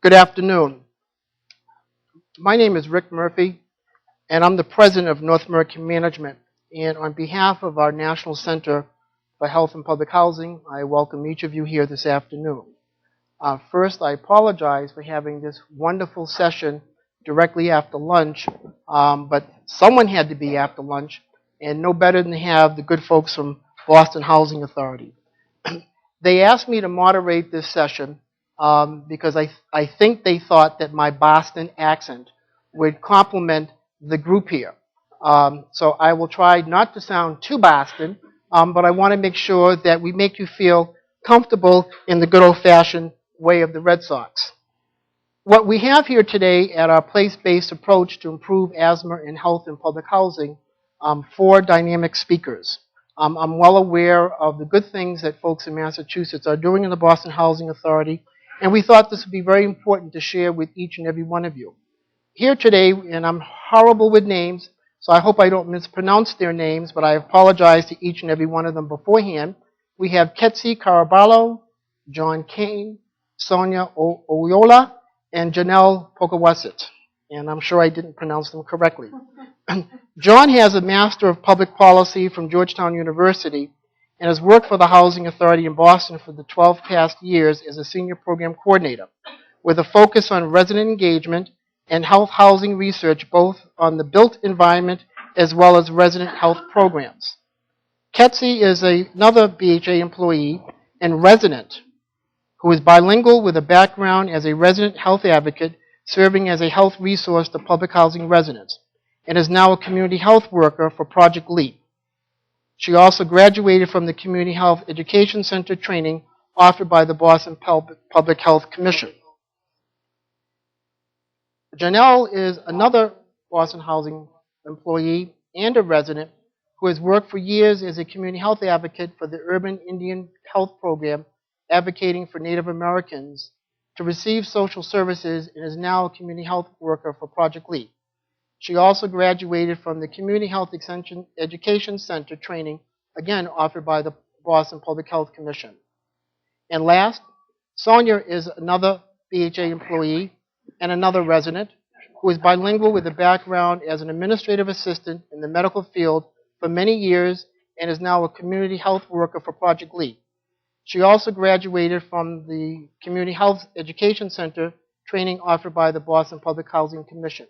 Good afternoon. My name is Rick Murphy, and I'm the president of North American Management. And on behalf of our National Center for Health and Public Housing, I welcome each of you here this afternoon. First, I apologize for having this wonderful session directly after lunch, but someone had to be after lunch, and no better than to have the good folks from Boston Housing Authority. They asked me to moderate this session because I think they thought that my Boston accent would complement the group here. So I will try not to sound too Boston, but I want to make sure that we make you feel comfortable in the good old-fashioned way of the Red Sox. What we have here today at our place-based approach to improve asthma and health in public housing, 4 dynamic speakers. I'm well aware of the good things that folks in Massachusetts are doing in the Boston Housing Authority, and we thought this would be very important to share with each and every one of you. Here today, and I'm horrible with names, so I hope I don't mispronounce their names, but I apologize to each and every one of them beforehand. We have Ketsy, Caraballo, John Kane, Sonia, Oyola, and Janelle, Pocowatchit. And I'm sure I didn't pronounce them correctly. John has a Master of Public Policy from Georgetown University and has worked for the Housing Authority in Boston for the 12 past years as a senior program coordinator, with a focus on resident engagement and health housing research, both on the built environment as well as resident health programs. Ketsy is another BHA employee and resident who is bilingual with a background as a resident health advocate serving as a health resource to public housing residents, and is now a community health worker for Project LEAP. She also graduated from the Community Health Education Center training offered by the Boston Public Health Commission. Janelle is another Boston Housing employee and a resident who has worked for years as a community health advocate for the Urban Indian Health Program, advocating for Native Americans to receive social services, and is now a community health worker for Project LEAP. She also graduated from the Community Health Education Center training, again offered by the Boston Public Health Commission. And last, Sonia is another BHA employee and another resident who is bilingual with a background as an administrative assistant in the medical field for many years and is now a community health worker for Project LEAP. She also graduated from the Community Health Education Center training offered by the Boston Public Housing Commission.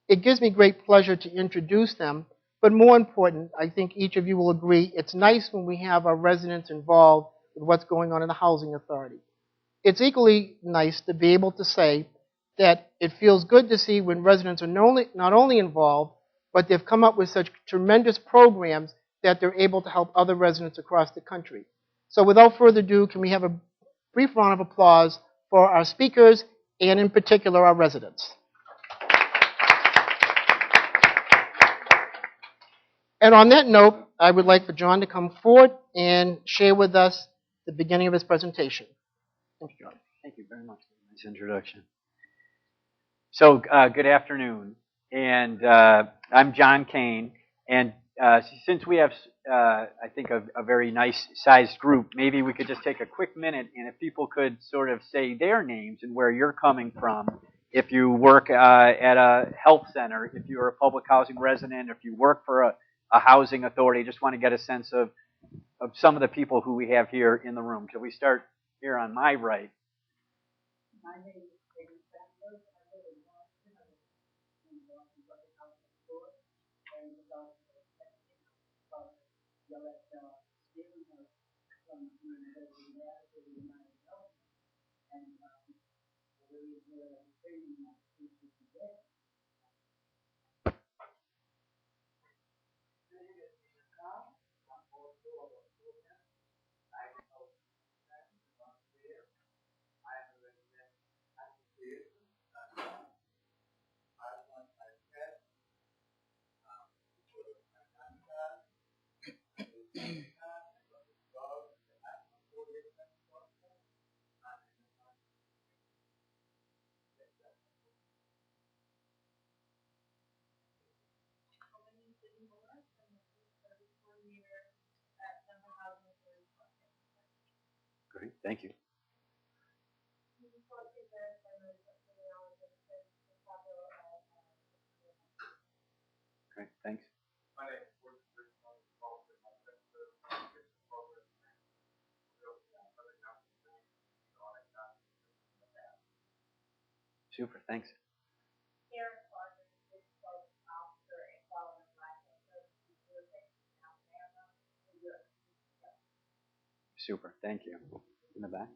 It gives me great pleasure to introduce them, but more important, I think each of you will agree, it's nice when we have our residents involved with what's going on in the Housing Authority. It's equally nice to be able to say that it feels good to see when residents are not only involved, but they've come up with such tremendous programs that they're able to help other residents across the country. So without further ado, can we have a brief round of applause for our speakers and in particular our residents. And on that note, I would like for John to come forward and share with us the beginning of his presentation. Thank you, John. Thank you very much for the nice introduction. So, good afternoon. And I'm John Kane. And since we have, I think, a very nice-sized group, maybe we could just take a quick minute, and if people could sort of say their names and where you're coming from. If you work at a health center, if you're a public housing resident, if you work for a housing authority, just want to get a sense of some of the people who we have here in the room. Can we start here on my right? My name is Kane. I live in Boston. I live in Boston Public Housing Authority, and about Yellow Stephen from the University of United Health, and there is a training that teaches today. My name is Peter Cobb. I'm also a program. I am a volunteer. I am a resident association. I want my pet. Great, thank you. Great, thanks. My name is Gordon Richmond. I'm involved in my sector program. Super, thanks. Super, thank you. In the back.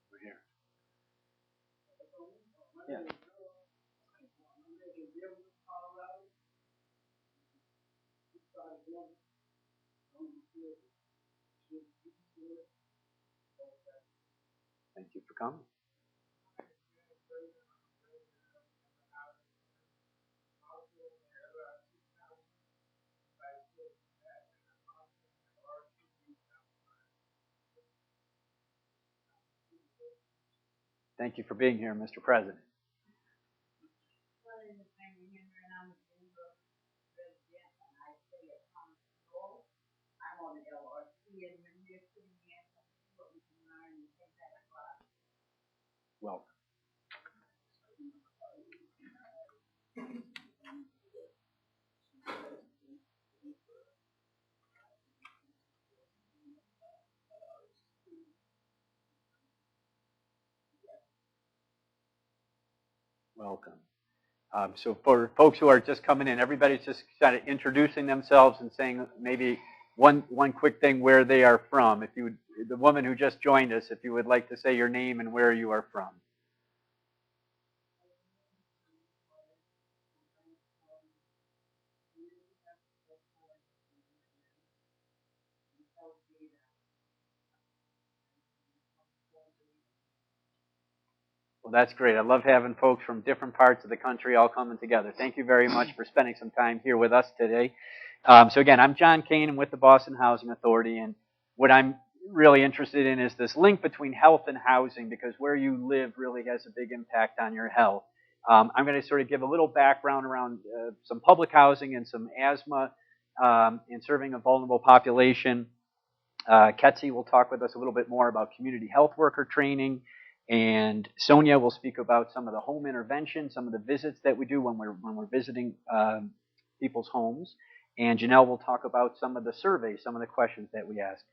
We're here. Yeah. Thank you for coming. Thank you for being here, Mr. President. Welcome. Welcome. So for folks who are just coming in, everybody's just kind of introducing themselves and saying maybe one quick thing where they are from. If you would, the woman who just joined us, if you would like to say your name and where you are from. Well, that's great. I love having folks from different parts of the country all coming together. Thank you very much for spending some time here with us today. So again, I'm John Kane. I'm with the Boston Housing Authority, and what I'm really interested in is this link between health and housing, because where you live really has a big impact on your health. I'm going to sort of give a little background around some public housing and some asthma and serving a vulnerable population. Ketsy will talk with us a little bit more about community health worker training. And Sonia will speak about some of the home intervention, some of the visits that we do when we're visiting people's homes. And Janelle will talk about some of the surveys, some of the questions that we ask.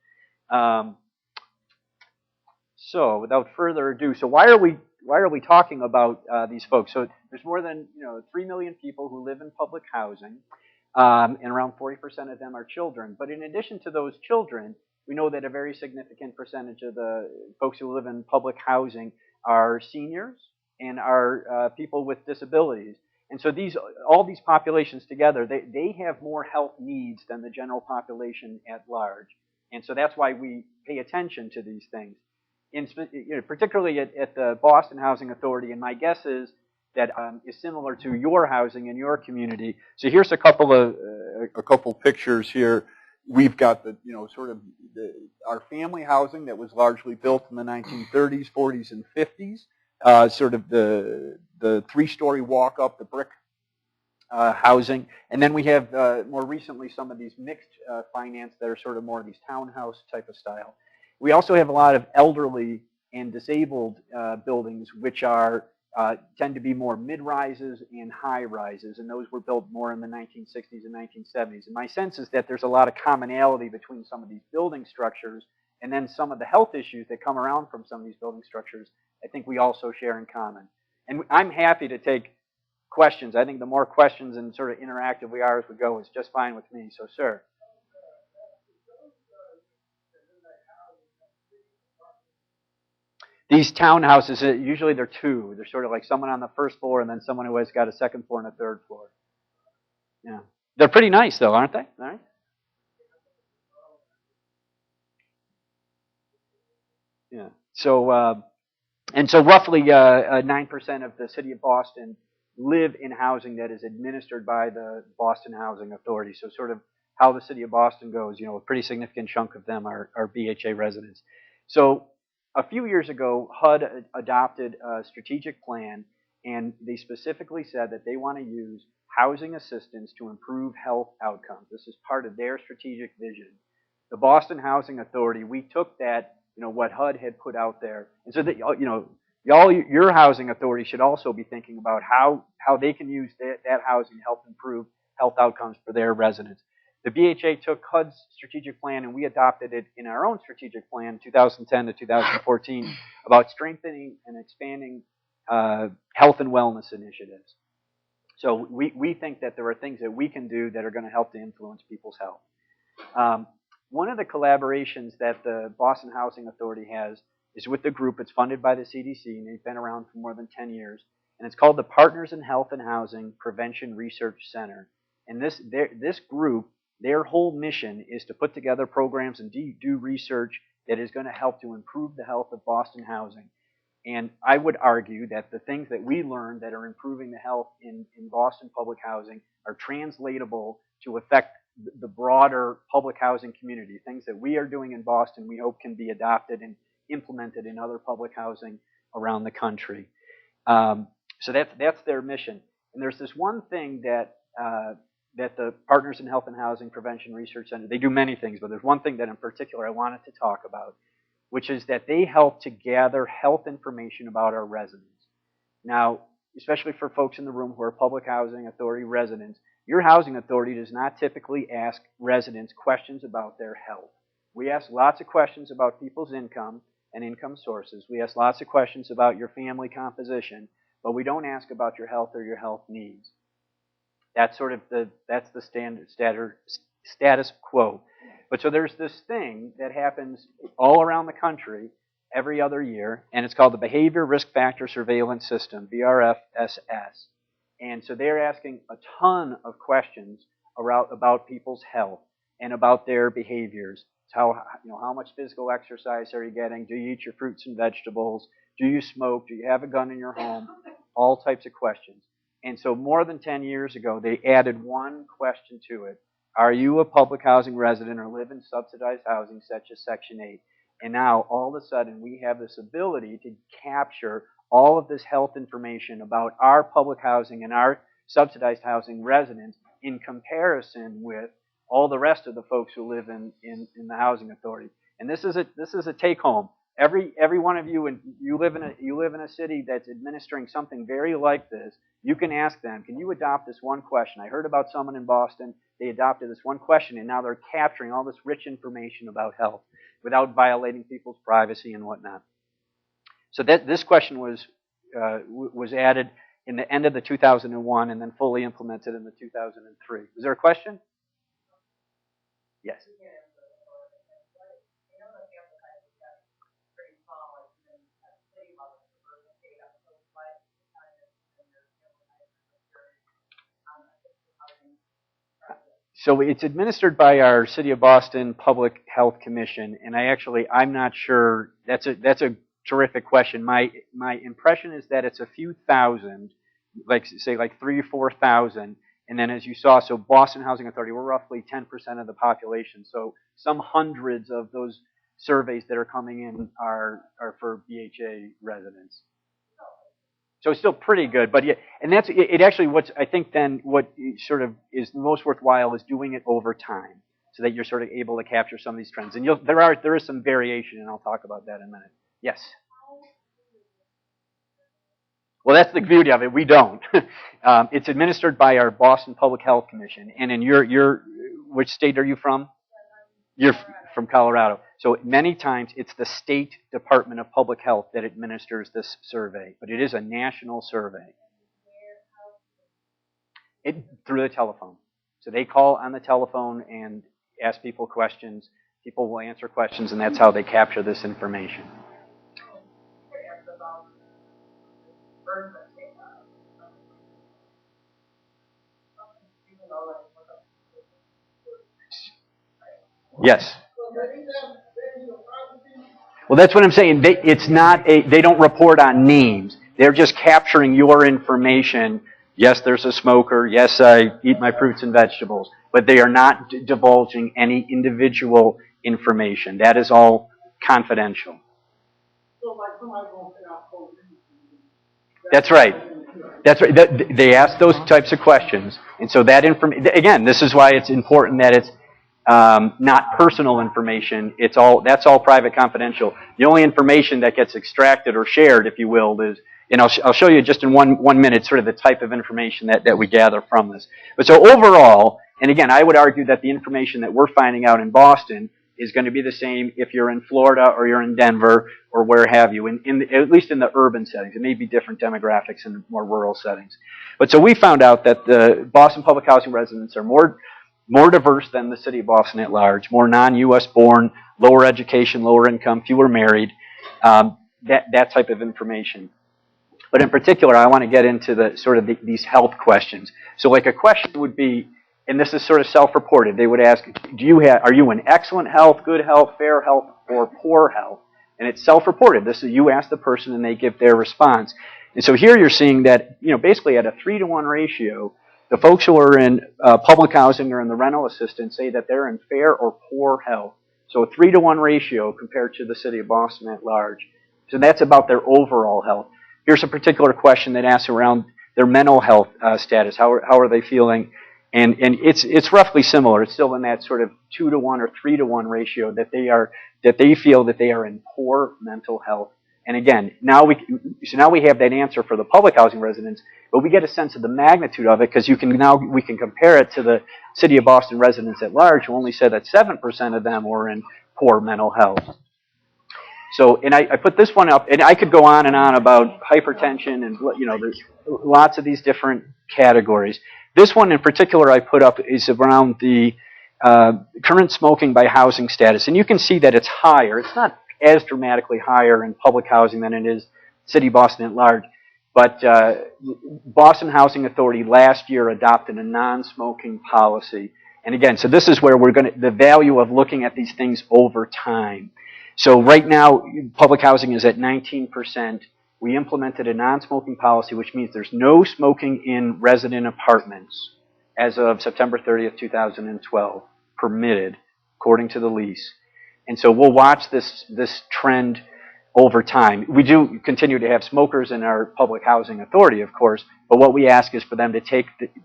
So without further ado, so why are we talking about these folks? So there's more than 3 million people who live in public housing, and around 40% of them are children. But in addition to those children, we know that a very significant percentage of the folks who live in public housing are seniors and are people with disabilities. And so all these populations together, they have more health needs than the general population at large. And so that's why we pay attention to these things. Particularly at the Boston Housing Authority, and my guess is that is similar to your housing in your community. So here's a couple pictures here. We've got our family housing that was largely built in the 1930s, 40s, and 50s. Sort of the 3-story walk-up, the brick housing. And then we have more recently some of these mixed finance that are sort of more of these townhouse type of style. We also have a lot of elderly and disabled buildings, which tend to be more mid-rises and high-rises, and those were built more in the 1960s and 1970s. And my sense is that there's a lot of commonality between some of these building structures and then some of the health issues that come around from some of these building structures, I think we also share in common. And I'm happy to take questions. I think the more questions and sort of interactive we are as we go is just fine with me. So, sir. These townhouses, usually they're two. They're sort of like someone on the first floor and then someone who has got a second floor and a third floor. Yeah. They're pretty nice, though, aren't they? All right. Yeah. So, so roughly 9% of the city of Boston live in housing that is administered by the Boston Housing Authority. So sort of how the city of Boston goes, a pretty significant chunk of them are BHA residents. So a few years ago, HUD adopted a strategic plan, and they specifically said that they want to use housing assistance to improve health outcomes. This is part of their strategic vision. The Boston Housing Authority, we took that, what HUD had put out there, and so that, your housing authority should also be thinking about how they can use that housing to help improve health outcomes for their residents. The BHA took HUD's strategic plan and we adopted it in our own strategic plan, 2010 to 2014, about strengthening and expanding health and wellness initiatives. So we think that there are things that we can do that are going to help to influence people's health. One of the collaborations that the Boston Housing Authority has is with the group. It's funded by the CDC, and they've been around for more than 10 years. And it's called the Partners in Health and Housing Prevention Research Center. And this group, their whole mission is to put together programs and do research that is going to help to improve the health of Boston housing. And I would argue that the things that we learned that are improving the health in Boston public housing are translatable to affect the broader public housing community. Things that we are doing in Boston, we hope can be adopted and implemented in other public housing around the country. So that's their mission. And there's this one thing that the Partners in Health and Housing Prevention Research Center, they do many things, but there's one thing that in particular I wanted to talk about, which is that they help to gather health information about our residents. Now, especially for folks in the room who are public housing authority residents, your housing authority does not typically ask residents questions about their health. We ask lots of questions about people's income and income sources. We ask lots of questions about your family composition, but we don't ask about your health or your health needs. That's sort of that's the standard status quo. But so there's this thing that happens all around the country every other year, and it's called the Behavior Risk Factor Surveillance System, BRFSS. And so they're asking a ton of questions about people's health and about their behaviors. How much physical exercise are you getting? Do you eat your fruits and vegetables? Do you smoke? Do you have a gun in your home? All types of questions. And so more than 10 years ago, they added one question to it. Are you a public housing resident or live in subsidized housing such as Section 8? And now, all of a sudden, we have this ability to capture all of this health information about our public housing and our subsidized housing residents in comparison with all the rest of the folks who live in the housing authority. And this is a take home. Every one of you, and you live in a city that's administering something very like this, you can ask them, can you adopt this one question? I heard about someone in Boston, they adopted this one question, and now they're capturing all this rich information about health without violating people's privacy and whatnot. So this question was added in the end of the 2001 and then fully implemented in the 2003. Is there a question? Yes. So it's administered by our City of Boston Public Health Commission, and I'm not sure. That's a terrific question. My impression is that it's a few thousand, like 3,000 or 4,000, and then as you saw, so Boston Housing Authority, we're roughly 10% of the population. So some hundreds of those surveys that are coming in are for BHA residents. So it's still pretty good, but yeah, and that's it. Actually, what sort of is most worthwhile is doing it over time, so that you're sort of able to capture some of these trends. And there is some variation, and I'll talk about that in a minute. Yes. Well, that's the beauty of it. We don't. It's administered by our Boston Public Health Commission. And in which state are you from? You're from Colorado. So many times it's the State Department of Public Health that administers this survey, but it is a national survey. Through the telephone. So they call on the telephone and ask people questions. People will answer questions, and that's how they capture this information. Yes. Well, that's what I'm saying. They don't report on names. They're just capturing your information. Yes, there's a smoker. Yes, I eat my fruits and vegetables. But they are not divulging any individual information. That is all confidential. That's right. That's right. They ask those types of questions, and so that information. Again, this is why it's important that it's not personal information. That's all private, confidential. The only information that gets extracted or shared, if you will, is. And I'll show you just in one minute sort of the type of information that we gather from this. But so overall, and again, I would argue that the information that we're finding out in Boston is going to be the same if you're in Florida or you're in Denver or where have you, at least in the urban settings. It may be different demographics in more rural settings. But so we found out that the Boston public housing residents are more diverse than the city of Boston at large, more non-U.S. born, lower education, lower income, fewer married, that type of information. But in particular, I want to get into the sort of these health questions. So like a question would be, and this is sort of self-reported, they would ask, are you in excellent health, good health, fair health, or poor health? And it's self-reported. This is you ask the person and they give their response. And so here you're seeing that, basically at a 3-to-1 ratio, the folks who are in public housing or in the rental assistance say that they're in fair or poor health. So a 3-to-1 ratio compared to the city of Boston at large. So that's about their overall health. Here's a particular question that asks around their mental health status. How are they feeling? And it's roughly similar. It's still in that sort of 2-to-1 or 3-to-1 ratio that they feel that they are in poor mental health. And again, now we have that answer for the public housing residents, but we get a sense of the magnitude of it because we can compare it to the city of Boston residents at large, who only said that 7% of them were in poor mental health. So, and I put this one up, and I could go on and on about hypertension, and there's lots of these different categories. This one in particular I put up is around the current smoking by housing status, and you can see that it's higher. It's not as dramatically higher in public housing than it is city of Boston at large, but Boston Housing Authority last year adopted a non-smoking policy, and again, so this is where the value of looking at these things over time. So right now, public housing is at 19%. We implemented a non-smoking policy, which means there's no smoking in resident apartments as of September 30th, 2012, permitted, according to the lease. And so we'll watch this trend over time. We do continue to have smokers in our public housing authority, of course, but what we ask is for them to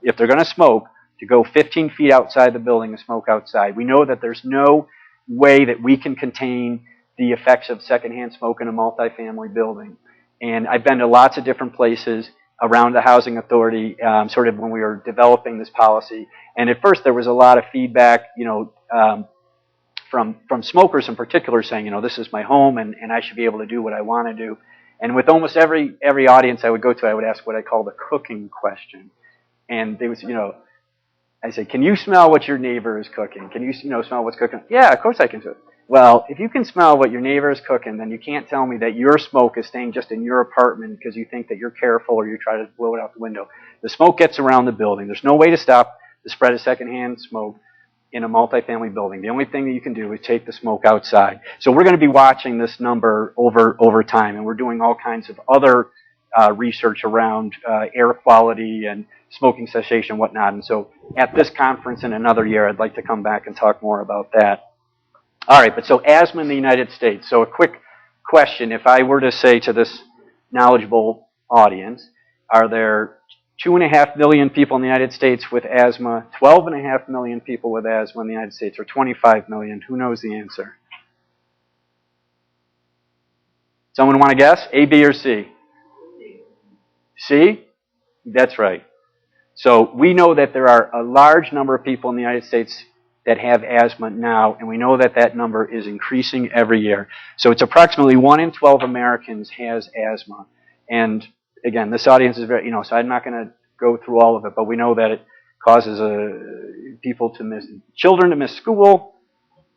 if they're going to smoke, to go 15 feet outside the building and smoke outside. We know that there's no way that we can contain the effects of secondhand smoke in a multifamily building. And I've been to lots of different places around the housing authority, sort of when we were developing this policy. And at first there was a lot of feedback, from smokers in particular saying, this is my home and I should be able to do what I want to do. And with almost every audience I would go to, I would ask what I call the cooking question. And they would say, I say, can you smell what your neighbor is cooking? Can you, smell what's cooking? Yeah, of course I can. Well, if you can smell what your neighbor is cooking, then you can't tell me that your smoke is staying just in your apartment because you think that you're careful or you try to blow it out the window. The smoke gets around the building. There's no way to stop the spread of secondhand smoke in a multifamily building. The only thing that you can do is take the smoke outside. So we're going to be watching this number over time, and we're doing all kinds of other research around air quality and smoking cessation and whatnot. And so at this conference in another year, I'd like to come back and talk more about that. All right, but so asthma in the United States. So a quick question, if I were to say to this knowledgeable audience, are there 2.5 million people in the United States with asthma, 12.5 million people with asthma in the United States, or 25 million? Who knows the answer? Someone want to guess? A, B, or C? C? That's right. So we know that there are a large number of people in the United States that have asthma now, and we know that that number is increasing every year. So it's approximately 1 in 12 Americans has asthma. And again, this audience is very, so I'm not going to go through all of it, but we know that it causes children to miss school,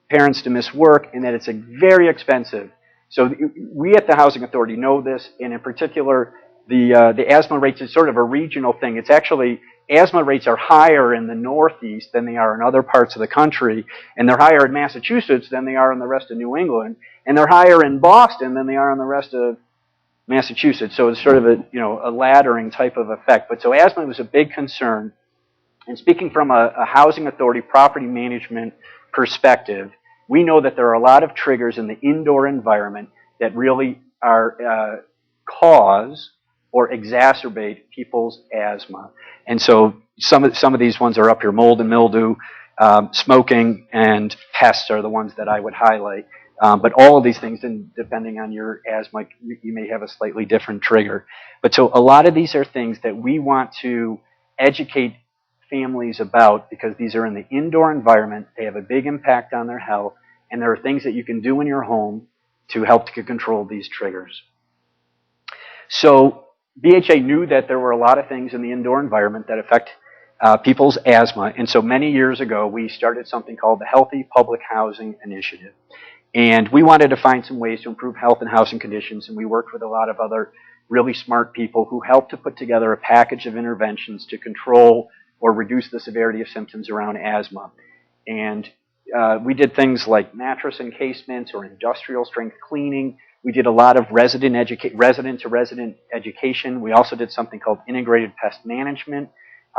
parents to miss work, and that it's very expensive. So we at the Housing Authority know this, and in particular, the asthma rates is sort of a regional thing. It's actually, asthma rates are higher in the Northeast than they are in other parts of the country, and they're higher in Massachusetts than they are in the rest of New England, and they're higher in Boston than they are in the rest of Massachusetts. So it's sort of a laddering type of effect. But so asthma was a big concern. And speaking from a housing authority property management perspective, we know that there are a lot of triggers in the indoor environment that really are cause or exacerbate people's asthma. And so some of these ones are up here: mold and mildew, smoking, and pests are the ones that I would highlight. But all of these things, and depending on your asthma, you may have a slightly different trigger. But so a lot of these are things that we want to educate families about, because these are in the indoor environment. They have a big impact on their health, and there are things that you can do in your home to help to control these triggers. So BHA knew that there were a lot of things in the indoor environment that affect people's asthma, and so many years ago we started something called the Healthy Public Housing Initiative. And we wanted to find some ways to improve health and housing conditions, and we worked with a lot of other really smart people who helped to put together a package of interventions to control or reduce the severity of symptoms around asthma. And we did things like mattress encasements or industrial strength cleaning. We did a lot of resident-to-resident education. We also did something called integrated pest management,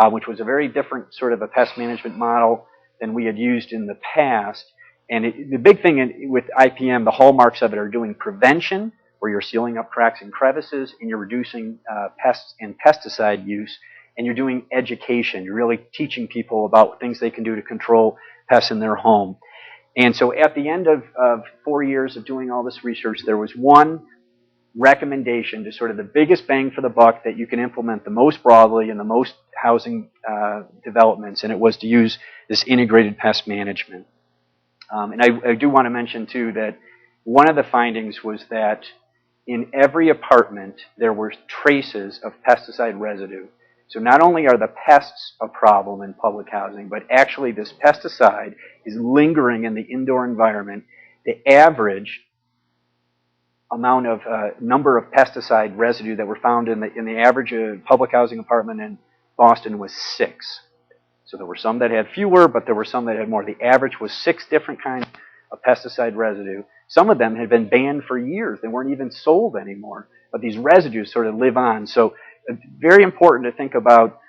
which was a very different sort of a pest management model than we had used in the past. And the big thing with IPM, the hallmarks of it are doing prevention, where you're sealing up cracks and crevices, and you're reducing pests and pesticide use, and you're doing education. You're really teaching people about things they can do to control pests in their home. And so at the end of 4 years of doing all this research, there was one recommendation to sort of the biggest bang for the buck that you can implement the most broadly in the most housing developments, and it was to use this integrated pest management. And I do want to mention, too, that one of the findings was that in every apartment there were traces of pesticide residue. So not only are the pests a problem in public housing, but actually this pesticide is lingering in the indoor environment. The average amount of number of pesticide residue that were found in the average public housing apartment in Boston was 6. So there were some that had fewer, but there were some that had more. The average was 6 different kinds of pesticide residue. Some of them had been banned for years. They weren't even sold anymore. But these residues sort of live on. So it's very important to think about,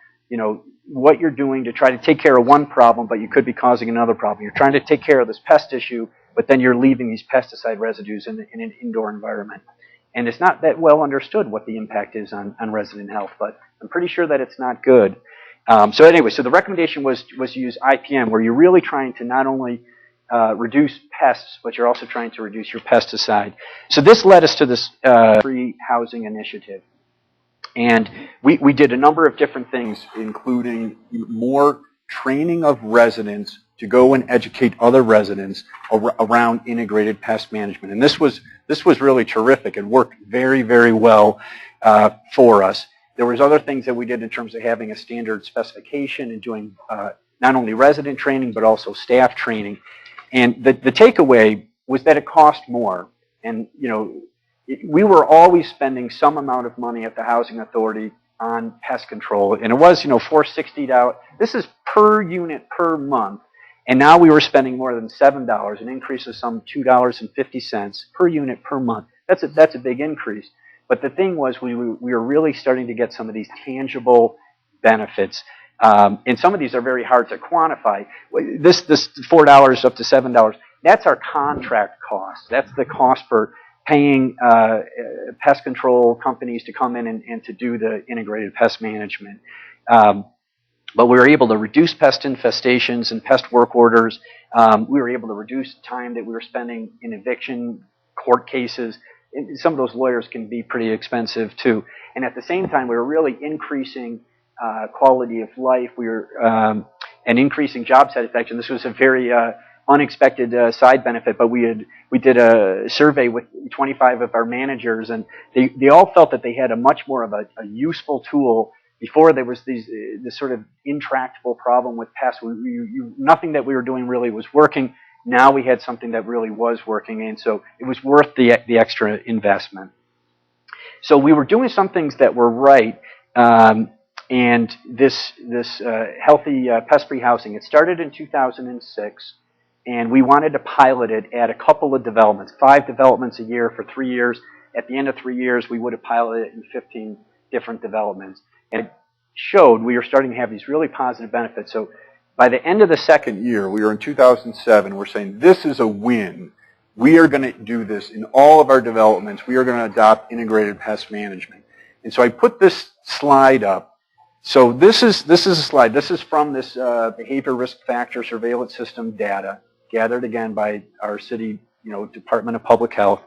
what you're doing to try to take care of one problem, but you could be causing another problem. You're trying to take care of this pest issue, but then you're leaving these pesticide residues in an indoor environment. And it's not that well understood what the impact is on resident health, but I'm pretty sure that it's not good. So anyway, so the recommendation was to use IPM, where you're really trying to not only reduce pests, but you're also trying to reduce your pesticide. So this led us to this free housing initiative. And we did a number of different things, including more training of residents to go and educate other residents around integrated pest management. And this was really terrific. It worked very, very well for us. There was other things that we did in terms of having a standard specification and doing not only resident training, but also staff training. And the takeaway was that it cost more. And, we were always spending some amount of money at the Housing Authority on pest control. And it was, $460. This is per unit per month. And now we were spending more than $7, an increase of some $2.50 per unit per month. That's a big increase. But the thing was, we were really starting to get some of these tangible benefits. And some of these are very hard to quantify. This $4 up to $7, that's our contract cost. That's the cost for paying pest control companies to come in and to do the integrated pest management. But we were able to reduce pest infestations and pest work orders. We were able to reduce time that we were spending in eviction court cases. Some of those lawyers can be pretty expensive too. And at the same time, we were really increasing quality of life. We were and increasing job satisfaction. This was a very unexpected side benefit, but we did a survey with 25 of our managers, and they all felt that they had a much more of a useful tool. Before, there was this sort of intractable problem with pests. Nothing that we were doing really was working. Now we had something that really was working, and so it was worth the extra investment. So we were doing some things that were right, and this healthy pest-free housing, it started in 2006, and we wanted to pilot it at a couple of developments, 5 developments a year for 3 years. At the end of 3 years, we would have piloted it in 15 different developments. And it showed we were starting to have these really positive benefits. So by the end of the second year, we were in 2007, we're saying this is a win. We are going to do this in all of our developments. We are going to adopt integrated pest management. And so I put this slide up. So this is a slide. This is from this behavior risk factor surveillance system data gathered again by our city, Department of Public Health.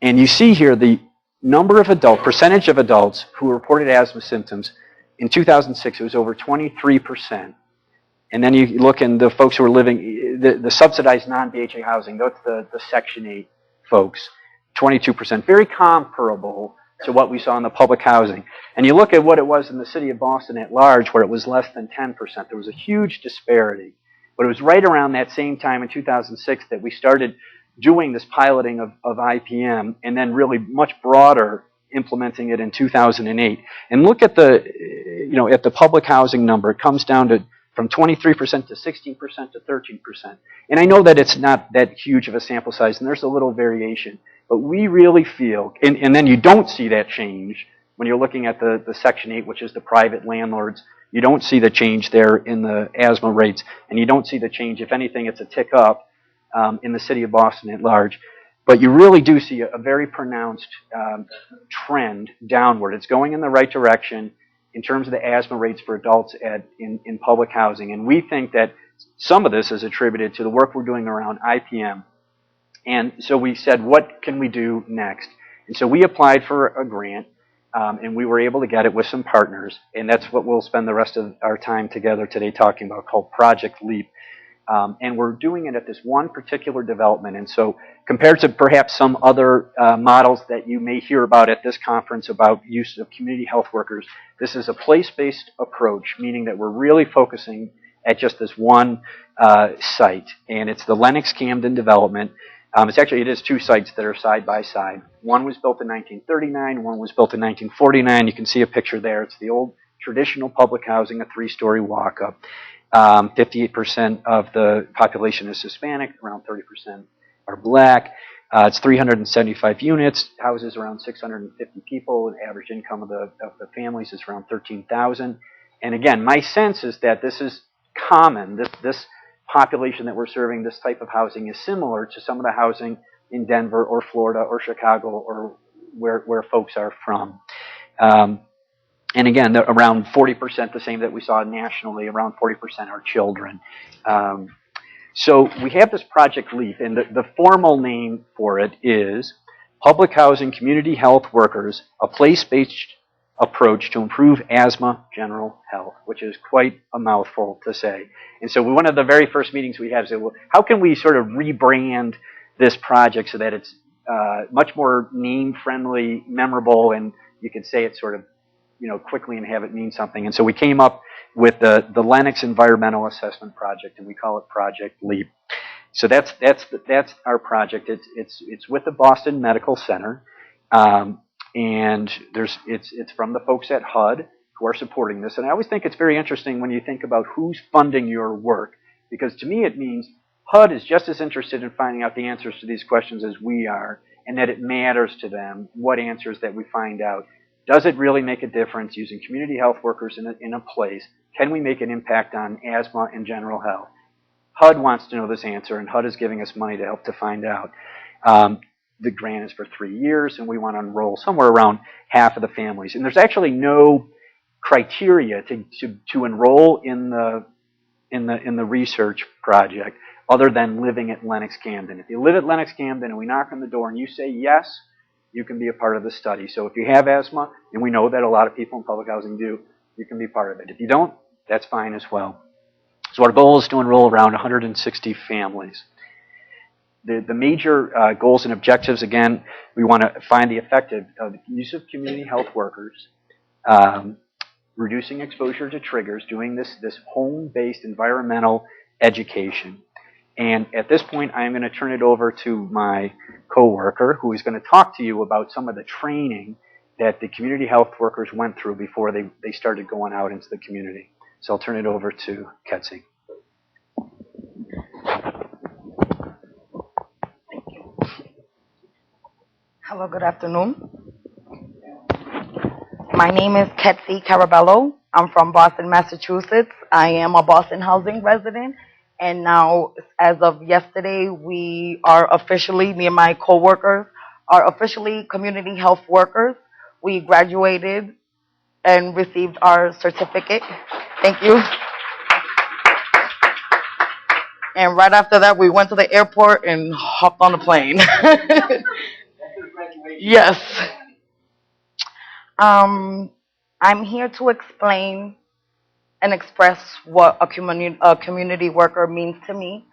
And you see here the number of percentage of adults who reported asthma symptoms. In 2006, it was over 23%. And then you look in the folks who are living, the subsidized non-BHA housing, that's the Section 8 folks, 22%. Very comparable to what we saw in the public housing. And you look at what it was in the city of Boston at large, where it was less than 10%. There was a huge disparity. But it was right around that same time in 2006 that we started doing this piloting of IPM, and then really much broader implementing it in 2008. And look at the public housing number. It comes down to from 23% to 16% to 13%. And I know that it's not that huge of a sample size, and there's a little variation. But we really feel, and then you don't see that change when you're looking at the Section 8, which is the private landlords. You don't see the change there in the asthma rates, and you don't see the change. If anything, it's a tick up in the city of Boston at large. But you really do see a very pronounced trend downward. It's going in the right direction in terms of the asthma rates for adults in public housing. And we think that some of this is attributed to the work we're doing around IPM. And so we said, what can we do next? And so we applied for a grant, and we were able to get it with some partners. And that's what we'll spend the rest of our time together today talking about, called Project LEAP. And we're doing it at this one particular development. And so compared to perhaps some other models that you may hear about at this conference about use of community health workers, this is a place-based approach, meaning that we're really focusing at just this one site. And it's the Lenox Camden development. It is two sites that are side by side. One was built in 1939, one was built in 1949. You can see a picture there. It's the old traditional public housing, a 3-story walk-up. 58% of the population is Hispanic, around 30% are black. It's 375 units, houses around 650 people. The average income of the families is around $13,000. And again, my sense is that this is common. This population that we're serving, this type of housing, is similar to some of the housing in Denver or Florida or Chicago or where folks are from. And again, around 40%, the same that we saw nationally, around 40% are children. So we have this Project LEAP, and the formal name for it is Public Housing Community Health Workers, a place-based approach to improve asthma general health, which is quite a mouthful to say. And so one of the very first meetings we had said, well, how can we sort of rebrand this project so that it's much more name-friendly, memorable, and you could say it sort of quickly and have it mean something. And so we came up with the Lenox Environmental Assessment Project, and we call it Project LEAP. So that's our project. It's with the Boston Medical Center, and it's from the folks at HUD who are supporting this. And I always think it's very interesting when you think about who's funding your work, because to me it means HUD is just as interested in finding out the answers to these questions as we are, and that it matters to them what answers that we find out. Does it really make a difference using community health workers in a place? Can we make an impact on asthma and general health? HUD wants to know this answer, and HUD is giving us money to help to find out. The grant is for 3 years, and we want to enroll somewhere around half of the families. And there's actually no criteria to enroll in the research project other than living at Lenox Camden. If you live at Lenox Camden and we knock on the door and you say yes, you can be a part of the study. So if you have asthma, and we know that a lot of people in public housing do, you can be part of it. If you don't, that's fine as well. So our goal is to enroll around 160 families. The major goals and objectives, again, we want to find the effective use of community health workers, reducing exposure to triggers, doing this home-based environmental education. And at this point, I'm going to turn it over to my coworker, who is going to talk to you about some of the training that the community health workers went through before they started going out into the community. So I'll turn it over to Ketsy. Thank you. Hello, good afternoon. My name is Ketsy Caraballo. I'm from Boston, Massachusetts. I am a Boston housing resident. And now, as of yesterday, we are officially, me and my coworkers, are officially community health workers. we graduated and received our certificate. Thank you. And right after that, we went to the airport and hopped on a plane. Yes. Um, I'm here to explain and express what a community worker means to me.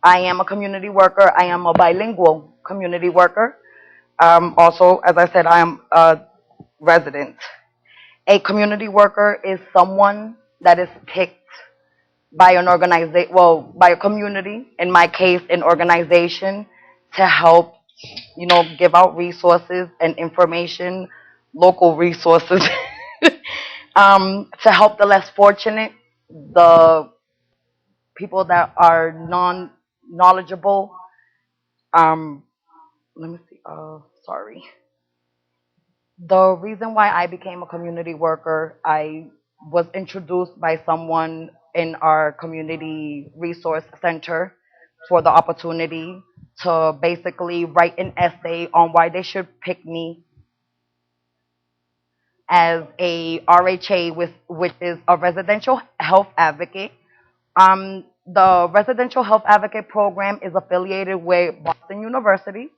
I am a community worker. I am a bilingual community worker. Also, as I said, I am a resident. A community worker is someone that is picked by an organization, well, by a community, in my case, an organization, to help, give out resources and information, local resources, to help the less fortunate, the people that are non-knowledgeable. Um, Let me see. Sorry. The reason why I became a community worker, I was introduced by someone in our community resource center for the opportunity to basically write an essay on why they should pick me as a RHA, which is a residential health advocate. The residential health advocate program is affiliated with Boston University,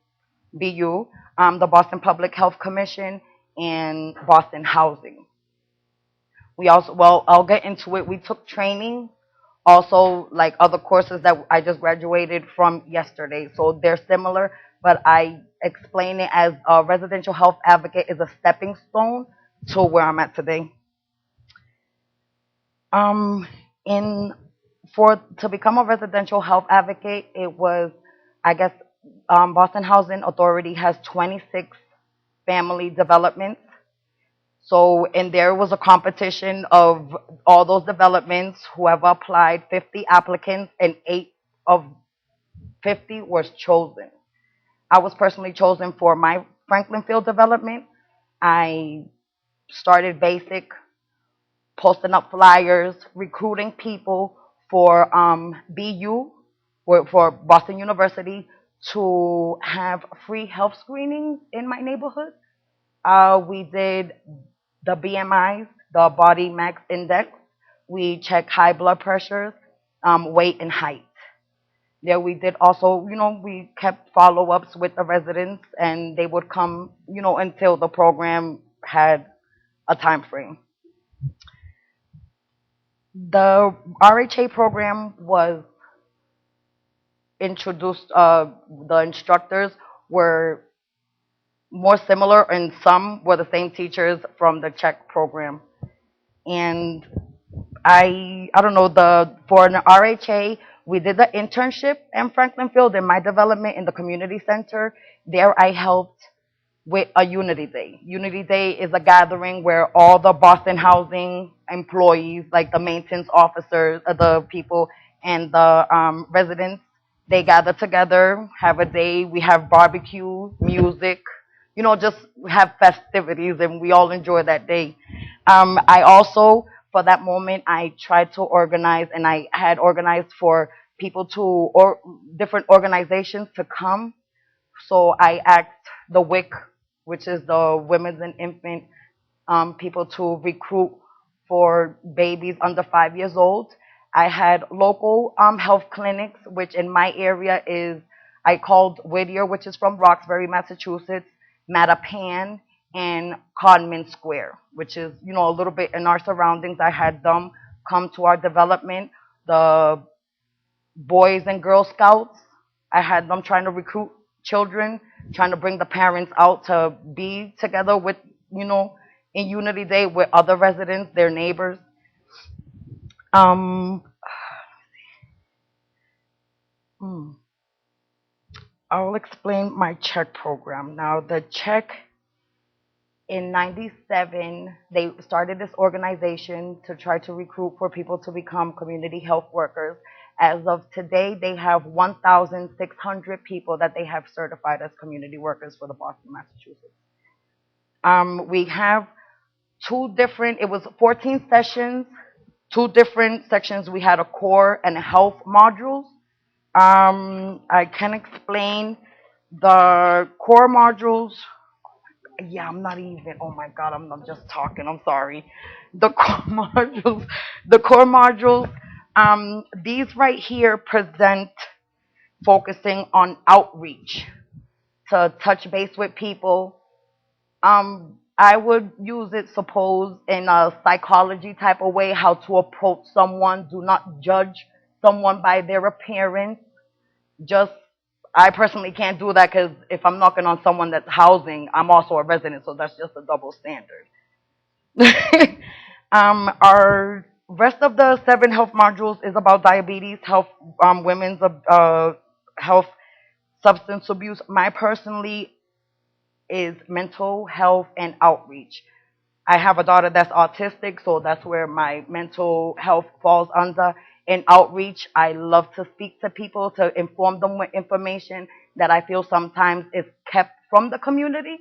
BU, the Boston Public Health Commission, and Boston Housing. We also, well, I'll get into it. We took training, also like other courses that I just graduated from yesterday. So they're similar, but I explain it as a residential health advocate is a stepping stone to where I'm at today. In for to become a residential health advocate, it was, I guess, Boston Housing Authority has 26 family developments. So, and there was a competition of all those developments. Whoever applied, 50 applicants, and 8 of 50 was chosen. I was personally chosen for my Franklin Field development. I started basic, posting up flyers, recruiting people for BU, for Boston University, to have free health screenings in my neighborhood. We did the BMIs, the body mass index. We checked high blood pressures, weight, and height. There we did also, we kept follow-ups with the residents, and they would come, until the program had a time frame. The RHA program was introduced, the instructors were more similar, and some were the same teachers from the Czech program. And I don't know, for an RHA, we did the internship in Franklin Field in my development in the community center. There I helped with a Unity Day. Unity Day is a gathering where all the Boston Housing employees, like the maintenance officers, the people, and the residents, they gather together, have a day. We have barbecue, music, just have festivities, and we all enjoy that day. I also, for that moment, I tried to organize, and I had organized for people or different organizations to come. So I asked the WIC, which is the Women's and Infant people, to recruit for babies under 5 years old. I had local health clinics, which in my area is, I called Whittier, which is from Roxbury, Massachusetts, Mattapan, and Codman Square, which is, a little bit in our surroundings. I had them come to our development. The Boys and Girl Scouts, I had them trying to recruit children, trying to bring the parents out to be together with, in Unity Day with other residents, their neighbors. I'll explain my Czech program. Now, the Czech, in 97, they started this organization to try to recruit for people to become community health workers. As of today, they have 1,600 people that they have certified as community workers for the Boston, Massachusetts. We have it was 14 sessions, 2 different sections. We had a core and a health modules. I can explain the core modules. yeah, I'm not even, oh my God, I'm not just talking, I'm sorry. The core modules, the core modules, these right here present focusing on outreach to touch base with people. I would use it, suppose, in a psychology type of way, how to approach someone. Do not judge someone by their appearance. Just, I personally can't do that because if I'm knocking on someone that's housing, I'm also a resident, so that's just a double standard. Our rest of the 7 health modules is about diabetes, health, women's health, substance abuse. My personally is mental health and outreach. I have a daughter that's autistic, so that's where my mental health falls under. In outreach, I love to speak to people to inform them with information that I feel sometimes is kept from the community.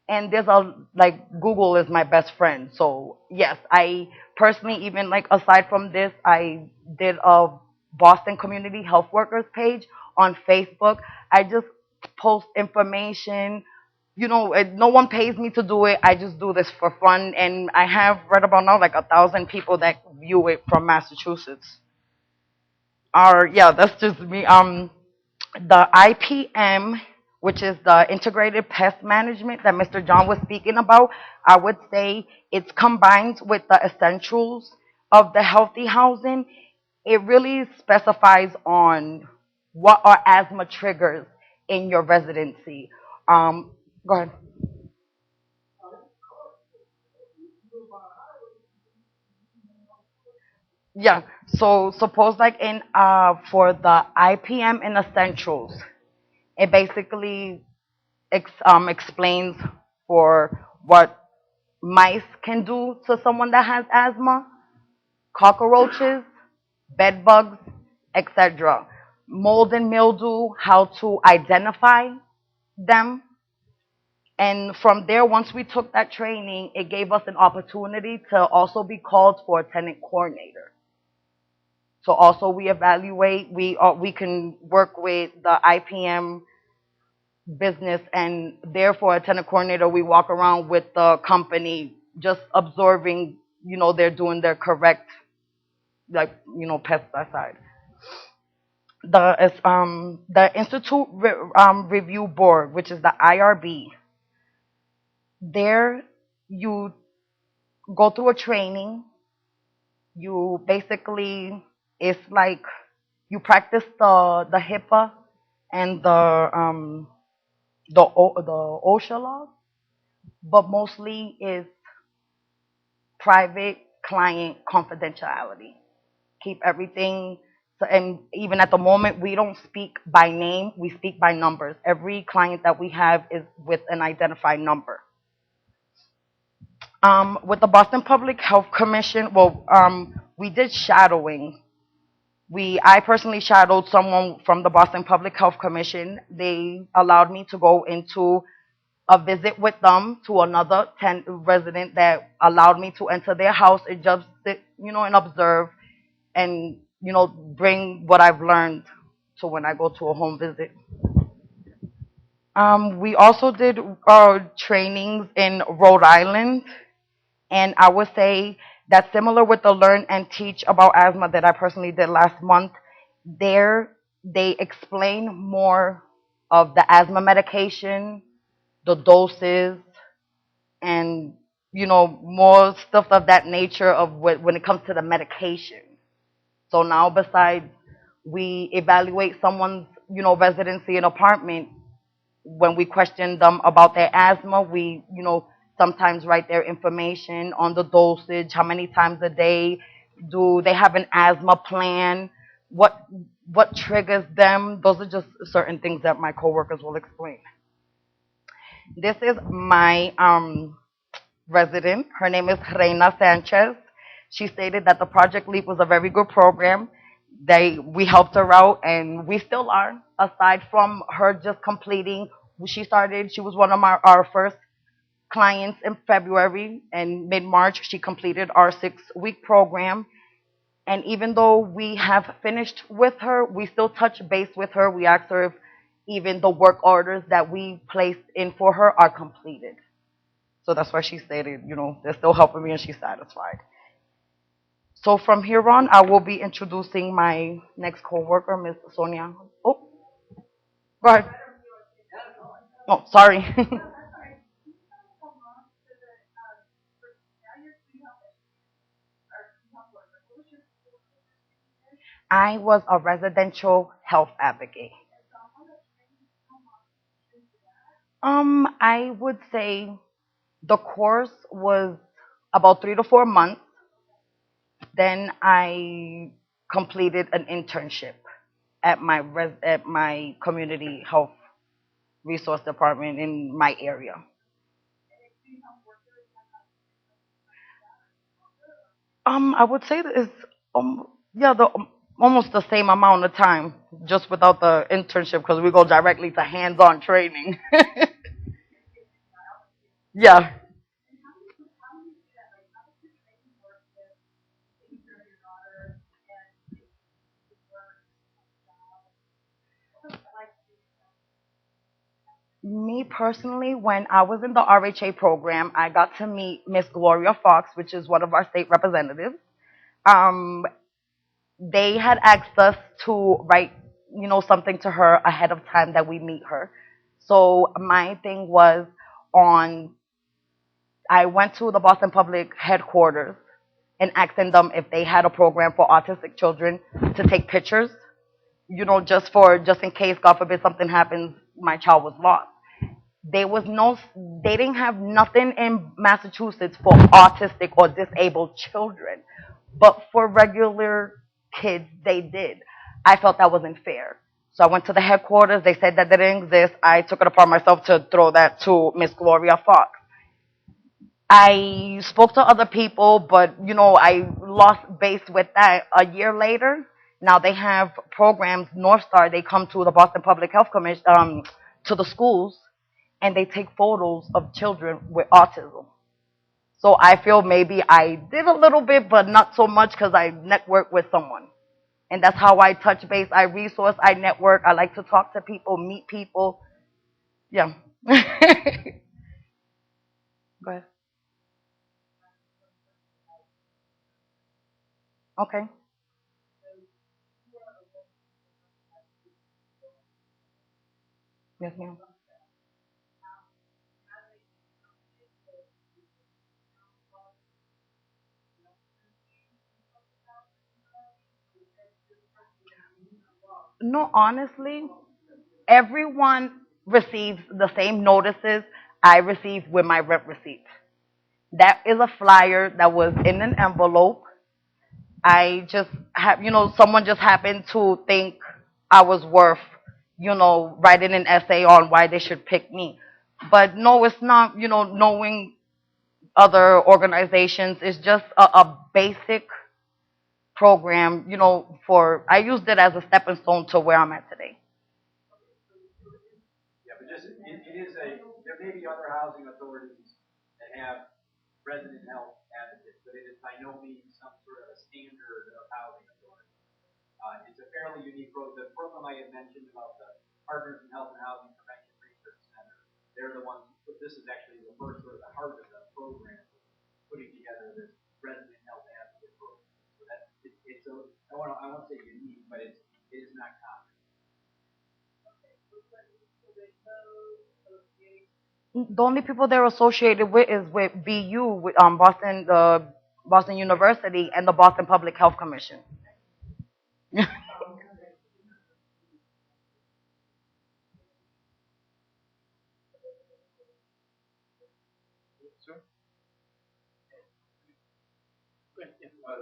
And there's a, like, Google is my best friend. So yes, I personally, even like aside from this, I did a Boston Community Health Workers page on Facebook. I just post information. You know, no one pays me to do it. I just do this for fun, and I have right about now like 1,000 people that view it from Massachusetts. Yeah, that's just me. The IPM, which is the integrated pest management that Mr. John was speaking about, I would say it's combined with the essentials of the healthy housing. It really specifies on what are asthma triggers in your residency. Go ahead. Yeah. So suppose like in for the IPM and essentials, it basically explains for what mice can do to someone that has asthma, cockroaches, bed bugs, etc. Mold and mildew, how to identify them. And from there, once we took that training, it gave us an opportunity to also be called for a tenant coordinator. So also we evaluate, we can work with the IPM business, and therefore a tenant coordinator, we walk around with the company just observing, they're doing their correct, like, pesticide. The Institute Review Board, which is the IRB, there you go through a training. You basically, it's like you practice the HIPAA and the OSHA laws, but mostly is private client confidentiality. Keep everything. So, and even at the moment, we don't speak by name, we speak by numbers. Every client that we have is with an identified number. With the Boston Public Health Commission, well, we did shadowing. I personally shadowed someone from the Boston Public Health Commission. They allowed me to go into a visit with them to another resident that allowed me to enter their house and just sit, and observe and, bring what I've learned to when I go to a home visit. We also did trainings in Rhode Island, and I would say that's similar with the Learn and Teach about asthma that I personally did last month. There, they explain more of the asthma medication, the doses, and, more stuff of that nature of when it comes to the medication. So now, besides we evaluate someone's, residency and apartment, when we question them about their asthma, we, sometimes write their information on the dosage, how many times a day, do they have an asthma plan, what triggers them. Those are just certain things that my coworkers will explain. This is my resident. Her name is Reina Sanchez. She stated that the Project Leap was a very good program. We helped her out, and we still are. Aside from her just completing, she was one of our first clients in February, and mid-March she completed our 6-week program. And even though we have finished with her, we still touch base with her. We ask her if even the work orders that we placed in for her are completed. So that's why she stated, they're still helping me and she's satisfied. So from here on, I will be introducing my next coworker, Miss Sonia. Oh, go ahead. Oh, sorry. I was a residential health advocate. I would say the course was about 3 to 4 months. Then I completed an internship at my community health resource department in my area. I would say that it's yeah, almost the same amount of time, just without the internship because we go directly to hands-on training. Yeah. Me personally, when I was in the RHA program, I got to meet Miss Gloria Fox, which is one of our state representatives. Um, they had asked us to write, something to her ahead of time that we meet her. So my thing was on, I went to the Boston Public headquarters and asking them if they had a program for autistic children to take pictures, just in case, God forbid, something happens, my child was lost. There was no, they didn't have nothing in Massachusetts for autistic or disabled children, but for regular kids, they did. I felt that wasn't fair. So I went to the headquarters. They said that didn't exist. I took it upon myself to throw that to Miss Gloria Fox. I spoke to other people, but I lost base with that. A year later, now they have programs. North Star, they come to the Boston Public Health Commission, to the schools, and they take photos of children with autism. So I feel maybe I did a little bit, but not so much because I networked with someone. And that's how I touch base. I resource, I network. I like to talk to people, meet people. Yeah. Go ahead. Okay. Yes, ma'am. No, honestly, everyone receives the same notices I receive with my rep receipt. That is a flyer that was in an envelope. I just have, someone just happened to think I was worth, writing an essay on why they should pick me. But no, it's not, knowing other organizations. It's just a basic program, I used it as a stepping stone to where I'm at today. Yeah, but just it is there may be other housing authorities that have resident health advocates, but it is by no means some sort of a standard of housing authority. It's a fairly unique program. The program I had mentioned about the Partners in Health and Housing Prevention Research Center, they're the ones who this is actually the first sort of the heart of the program, putting together this resident health advocate program. So that it's a I won't say unique, but it is not common. The only people they're associated with is with BU, with Boston, the Boston University, and the Boston Public Health Commission.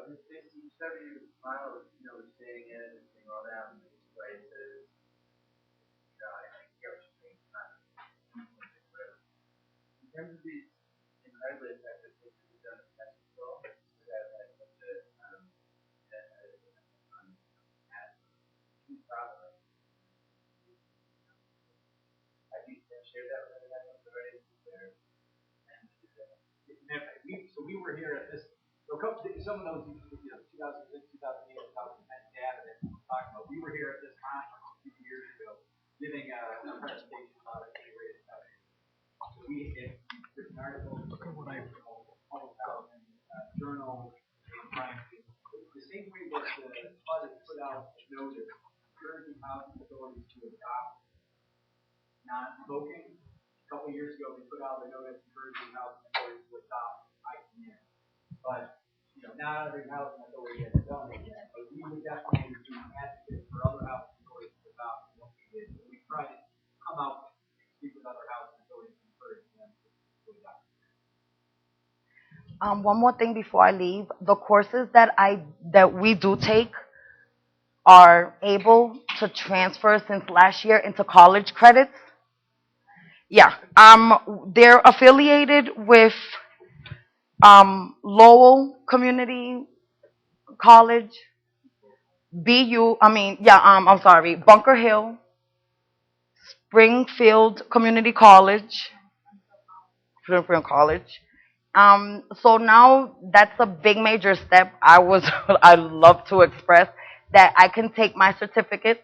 This CHW model, staying in and doing all that in these places, I get what you're saying. In terms of these incredibly effective things that we've done in Mexico, that had such a huge problem. Have you shared that with anyone already? We were here at this. So some of those, 2006, 2008, 2010 data that we were talking about. We were here at this conference a few years ago, giving a presentation about integrated testing. So we, if article in Public Health and Journal in Science. The same way that the HUD has put out a notice urging housing authorities to adopt non-smoking. A couple of years ago, we put out a notice encouraging housing authorities to adopt ICN. But not every housing authority has done it yet. But we would definitely be advocates for other housing authorities to adopt what we did. So we try to come out and speak with other housing authorities and encourage them to adopt. One more thing before I leave. The courses that we do take are able to transfer since last year into college credits. Yeah. They're affiliated with Lowell Community College, I'm sorry, Bunker Hill, Springfield Community College, Springfield College. So now that's a big major step. I love to express that I can take my certificate,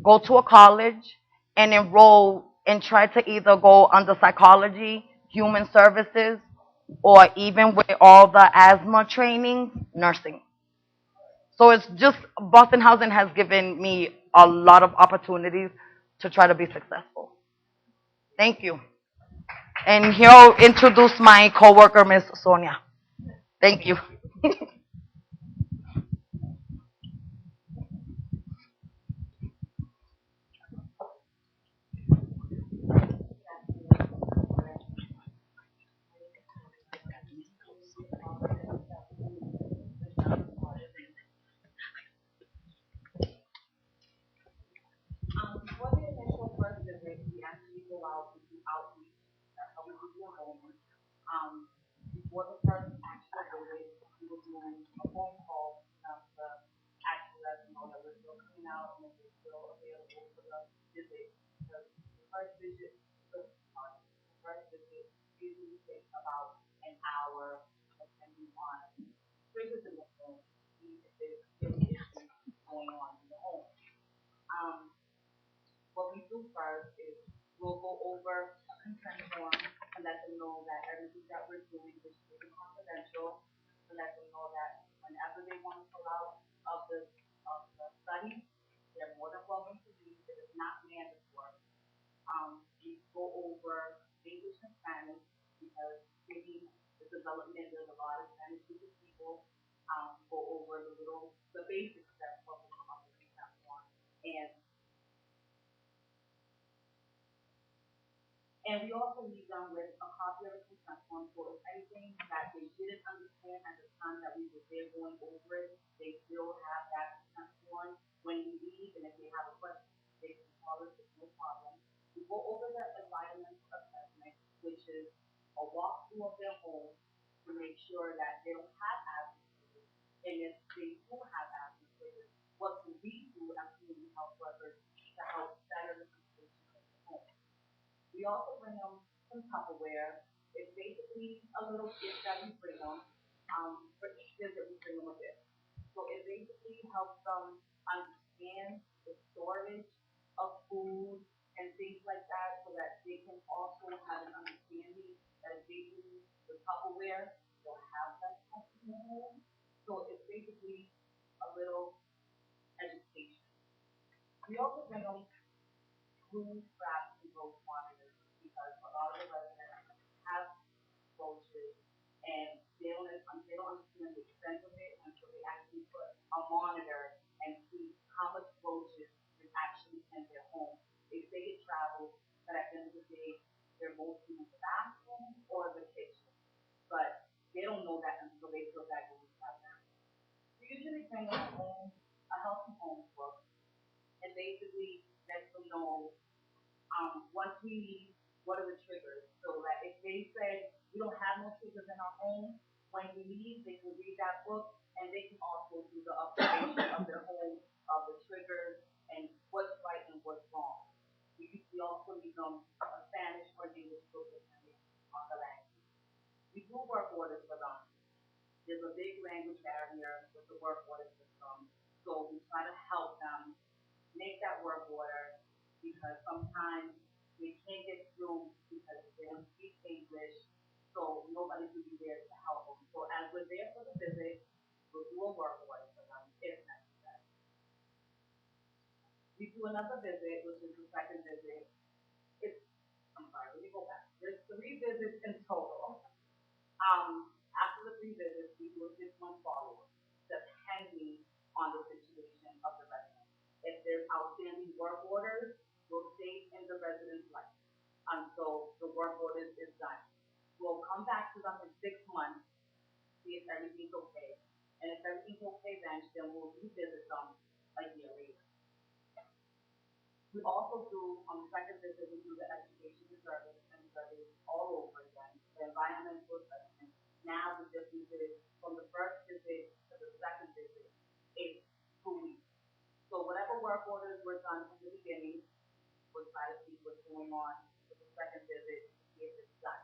go to a college, and enroll and try to either go under psychology, human services, or even with all the asthma training, nursing. So it's just, Boston Housing has given me a lot of opportunities to try to be successful. Thank you. And he'll introduce my coworker, Miss Sonia. Thank you. For the initial first visit, we actually go out and do outreach. That's how we do the enrollment. Before the first actual visit, we were doing a phone call to actually let them know that we're still coming out and that we're still available for the visit. Because the first visit, usually takes about an hour, depending on triggers in the home, see if there's any issues going on in the home. What we do first is we'll go over a consent form to let them know that everything that we're doing is strictly confidential, to let them know that whenever they want to pull out of the study, they're more than welcome to do it. It's not mandatory. We go over English and Spanish because maybe the development, there's a lot of Spanish speaking people. Go over the basic steps of the consent form. And we also leave them with a copy of the consent form, so if anything that they didn't understand at the time that we were there going over it, they still have that consent form when we leave, and if they have a question, they can call us, it's no problem. We go over the environmental assessment, which is a walkthrough of their home to make sure that they don't have asthma triggers, and if they do have asthma triggers, what can we do as community health workers to help better the situation of the home? We also bring them some Tupperware. It's basically a little gift that we bring them. For each visit, we bring them a gift. So it basically helps them understand the storage of food and things like that so that they can also have an understanding that if they use the Tupperware, they'll have that stuff in their home. So it's basically a little education. We also bring them food scraps and growth monitors because a lot of the residents have roaches and they don't understand the extent of it until they actually put a monitor and see how much roaches is actually in their home. They say it travels, but at the end of the day, they're mostly in the bathroom or the kitchen. But they don't know that until they feel that going inside them. We usually bring them home a healthy home book and basically let them know once we leave, what are the triggers? So that if they say we don't have no triggers in our home, when we leave, they can read that book and they can also do the observation of their home, of the triggers, and what's right and what's wrong. We also leave them a Spanish or English book depending on the language. We do work orders for them. There's a big language barrier with the work order system, so we try to help them make that work order because sometimes they can't get through because they don't speak English English, so nobody could be there to help them. So as we're there for the visit, we'll do a work order for them if necessary. We do another visit, which is the second visit. I'm sorry, let me go back. There's 3 visits in total. After the 3 visits, we do a 6-month follow-up, depending on the situation of the resident. If there's outstanding work orders, we'll stay in the resident's life until the work order is done. We'll come back to them in 6 months, see if everything's okay. And if everything's okay, then we'll revisit them a year later. We also do, on the second visit, we do the education service and service all over again, the environmental assessment. Now the difference is from the first visit to the second visit is 2 weeks. So whatever work orders were done from the beginning, we'll try to see what's going on with the second visit to see if it's done.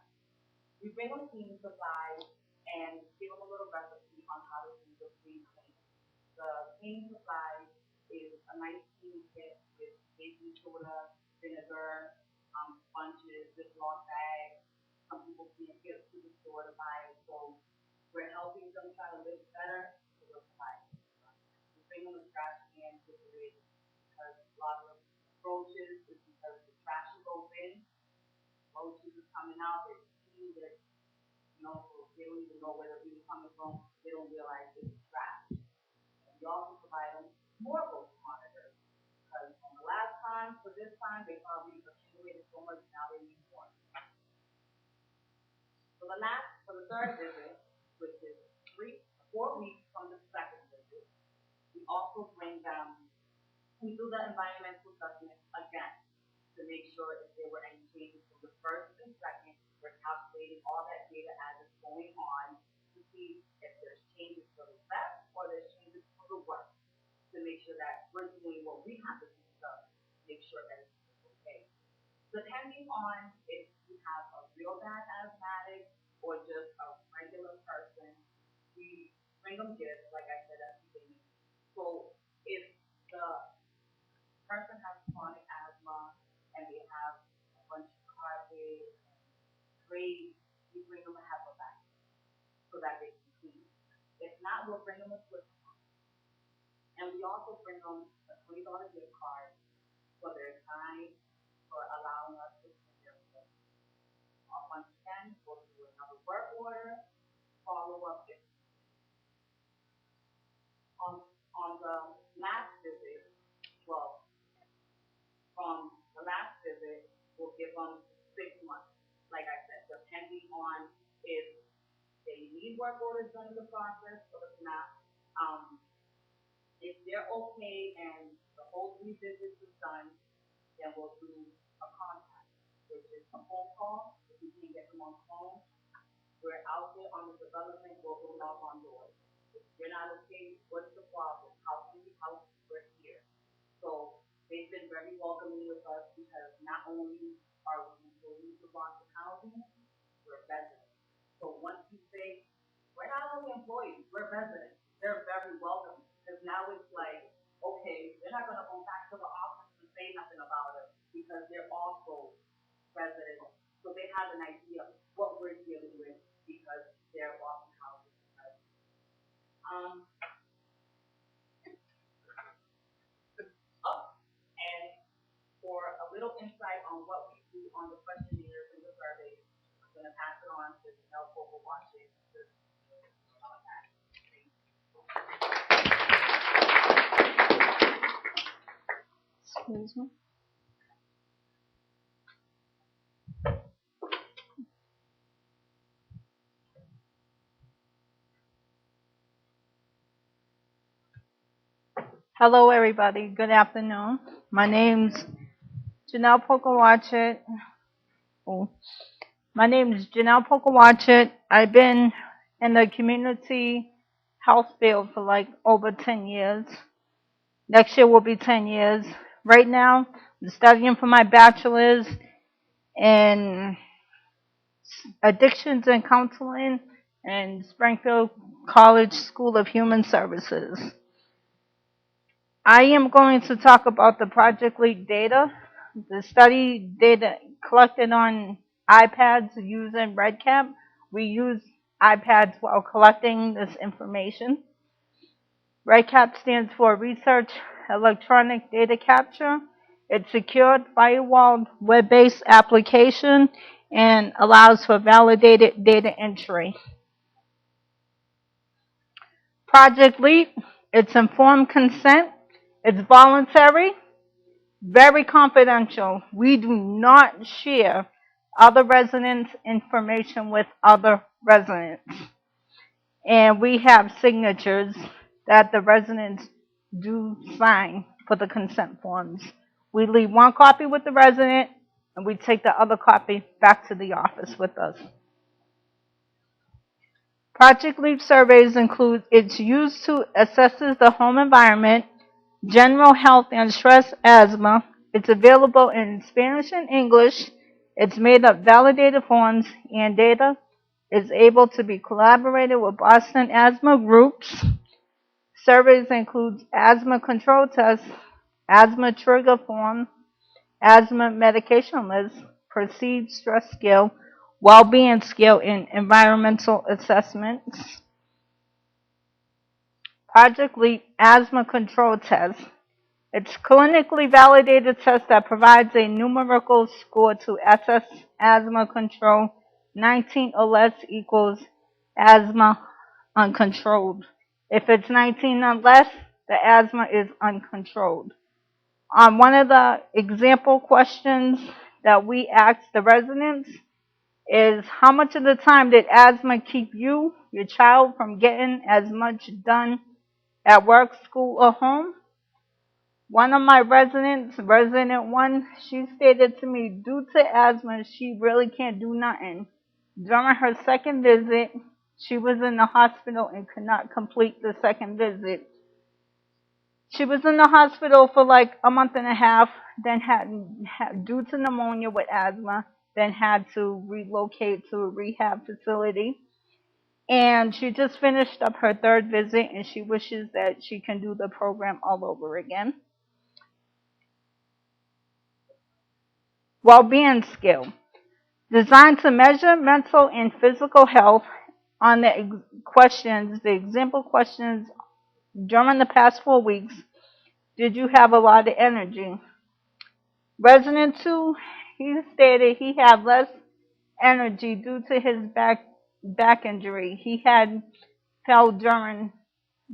We bring them cleaning supplies and give them a little recipe on how to do the free cleaning. The cleaning supplies is a nice cleaning kit with baking soda, vinegar, sponges, Ziploc bags. Some people can't get to the store to buy it, so we're helping them try to live better, so we're providing. We bring them a trash can with the lid because a lot of roaches is because the trash goes in, roaches is coming out, they're eating it, so they don't even know where they're really coming from. They don't realize it's trash. And we also provide them more roach monitors because from the last time to this time, they probably accumulated so much, now they need more. For the third visit, which is 4 weeks from the second visit, we also bring them, we do the environmental assessment again to make sure if there were any changes from the first and second. We're calculating all that data as it's going on to see if there's changes for the best or there's changes for the worst to make sure that we're doing what we have to do to make sure that it's okay. Depending on if you have a real bad asthmatic or just a regular person, we bring them gifts, like I said at the beginning. So if the person has chronic asthma and they have a bunch of carpet and grapes, we bring them a HEPA bag so that they can clean. If not, we'll bring them a Swiss card. And we also bring them a $20 gift card for their time, for allowing us to clean their home. Once again, we'll do another work order, follow up. On the last visit, well, from the last visit, we'll give them 6 months. Like I said, depending on if they need work orders done in the process or if not. If they're okay and the whole 3 visits is done, then we'll do a contact, which is a phone call. If we can get them on the phone, we're out there on the development, we'll go knock on doors. If you're not okay, what's the problem? How can we help? We're here. So they've been very welcoming with us because not only are we employees of Boston Housing, we're residents. So once you say, we're not only employees, we're residents, they're very welcoming. Because now it's like, okay, they're not going to go back to the office and say nothing about it because they're also residents. So they have an idea of what we're dealing with because they're Boston Housing residents. And for a little insight on what we do on the questionnaires and the surveys, I'm going to pass it on to Janelle Pocowatchit. Excuse me. Hello, everybody. Good afternoon. My name's Janelle Pocowatchit. I've been in the community health field for like over 10 years. Next year will be 10 years. Right now, I'm studying for my bachelor's in addictions and counseling in Springfield College School of Human Services. I am going to talk about the Project Lead data, the study data collected on iPads using RedCap. We use iPads while collecting this information. RedCap stands for Research Electronic Data Capture. It's secured, firewalled, web-based application and allows for validated data entry. Project LEAP, it's informed consent. It's voluntary, very confidential. We do not share other residents' information with other residents. And we have signatures that the residents do sign for the consent forms. We leave one copy with the resident, and we take the other copy back to the office with us. Project LEAP surveys include, it's used to assesses the home environment, general health and stress asthma. It's available in Spanish and English. It's made up validated forms and data. Is able to be collaborated with Boston asthma groups. Surveys include asthma control tests, asthma trigger form, asthma medication list, perceived stress scale, well-being scale, and environmental assessments. Project LEAP asthma control test. It's clinically validated test that provides a numerical score to assess asthma control. 19 or less equals asthma uncontrolled. If it's 19 or less, the asthma is uncontrolled. On one of the example questions that we asked the residents is, how much of the time did asthma keep you, your child, from getting as much done at work, school, or home? One of my residents, resident 1, she stated to me, due to asthma, she really can't do nothing. During her second visit, she was in the hospital and could not complete the second visit. She was in the hospital for like a month and a half, then had due to pneumonia with asthma, then had to relocate to a rehab facility. And she just finished up her third visit, and she wishes that she can do the program all over again. Well-being scale. Designed to measure mental and physical health. On the questions, the example questions, during the past 4 weeks, did you have a lot of energy? Resident 2, he stated he had less energy due to his back injury. He had fell during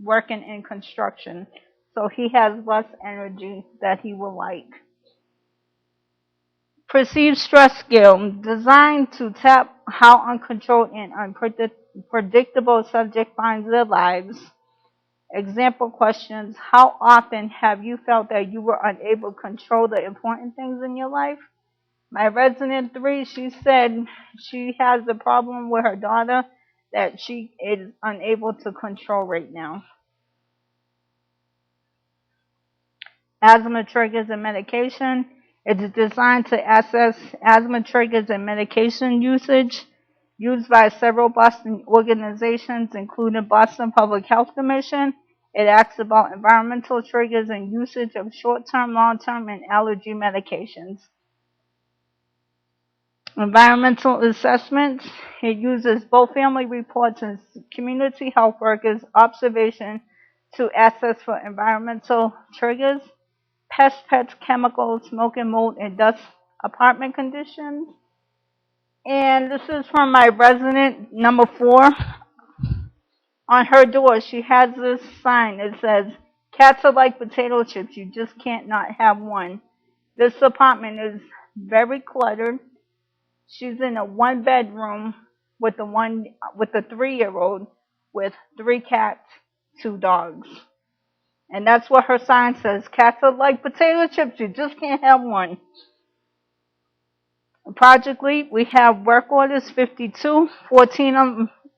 working in construction, so he has less energy that he would like. Perceived stress scale, designed to tap how uncontrolled and unpredictable subject finds their lives. Example questions, how often have you felt that you were unable to control the important things in your life? My resident 3, she said she has a problem with her daughter that she is unable to control right now. Asthma triggers and medication. It's designed to assess asthma triggers and medication usage used by several Boston organizations, including Boston Public Health Commission. It asks about environmental triggers and usage of short-term, long-term, and allergy medications. Environmental assessments. It uses both family reports and community health workers' observation to assess for environmental triggers. Pets, chemicals, smoke and mold, and dust apartment conditions. And this is from my resident number 4. On her door, she has this sign that says, cats are like potato chips, you just can't not have one. This apartment is very cluttered. She's in a 1-bedroom with a 3-year-old with 3 cats, 2 dogs. And that's what her sign says. Cats are like potato chips. You just can't have one. Project LEAP, we have work orders 52. 14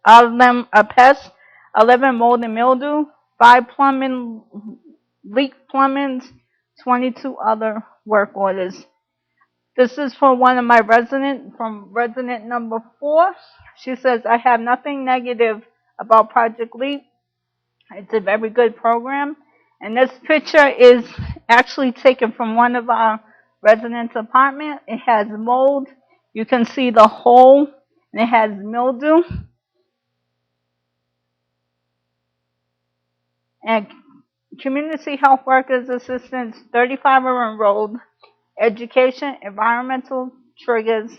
of them are pests. 11 mold and mildew. 5 leak plumbings. 22 other work orders. This is for one of my residents, from resident number 4. She says, I have nothing negative about Project LEAP. It's a very good program. And this picture is actually taken from one of our residents' apartment. It has mold You can see the hole, and it has mildew. And community health workers assistants, 35 are enrolled. Education, environmental triggers.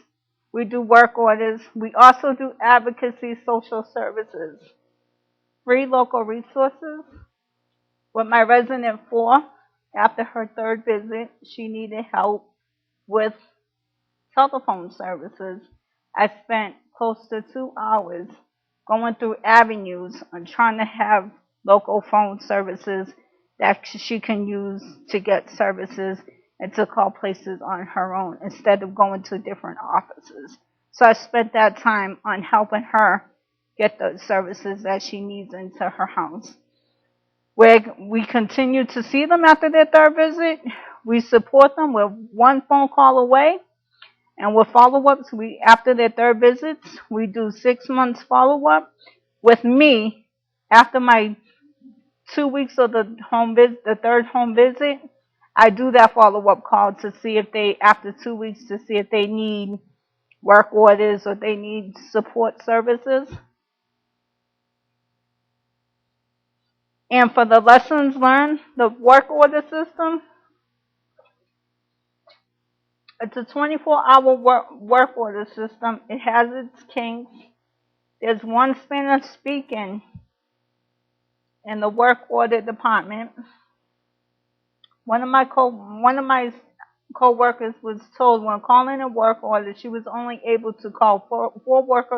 We do work orders. We also do advocacy social services. Free local resources. With my resident 4, after her 3rd visit, she needed help with telephone services. I spent close to 2 hours going through avenues and trying to have local phone services that she can use to get services and to call places on her own instead of going to different offices. So I spent that time on helping her get the services that she needs into her house. We continue to see them after their 3rd visit. We support them. We're 1 phone call away. And with follow-ups, after their 3rd visits, we do 6 months follow-up. With me, after my 2 weeks of the 3rd home visit, I do that follow-up call to see if they, after 2 weeks, to see if they need work orders or they need support services. And for the lessons learned, the work order system, it's a 24-hour work order system. It has its kinks. There's 1 Spanish speaking in the work order department. One of my co-workers was told when calling a work order, she was only able to call four work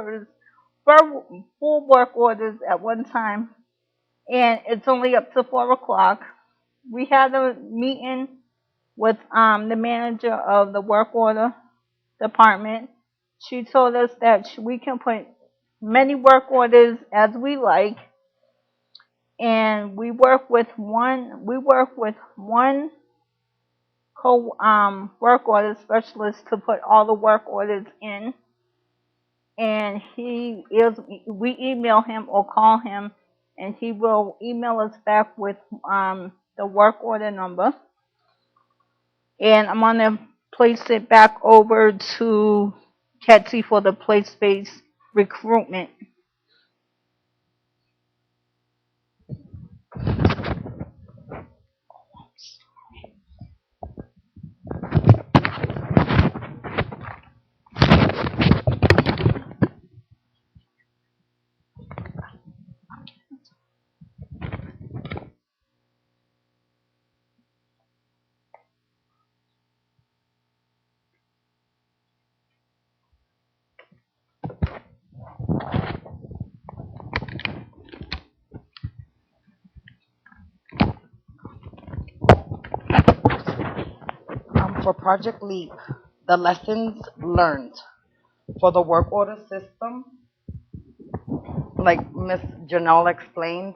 orders at one time, and it's only up to 4 o'clock. We had a meeting with the manager of the work order department. She told us that we can put many work orders as we like, and we work with one work order specialist to put all the work orders in, and we email him or call him, and he will email us back with the work order number. And I'm going to place it back over to Ketsy for the place-based recruitment. For Project LEAP, the lessons learned for the work order system, like Ms. Janelle explained,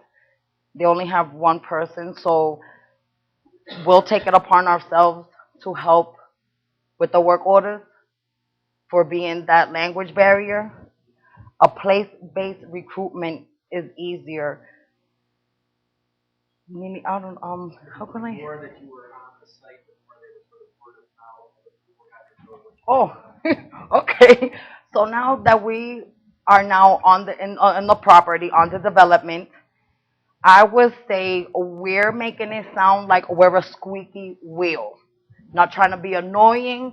they only have 1 person, so we'll take it upon ourselves to help with the work orders for being that language barrier. A place-based recruitment is easier. Meaning, I don't, how can I? More that you were on the site before they were sort of word of mouth, other people got to know. Oh, okay. So now that we are now on in the property, on the development, I would say we're making it sound like we're a squeaky wheel. Not trying to be annoying,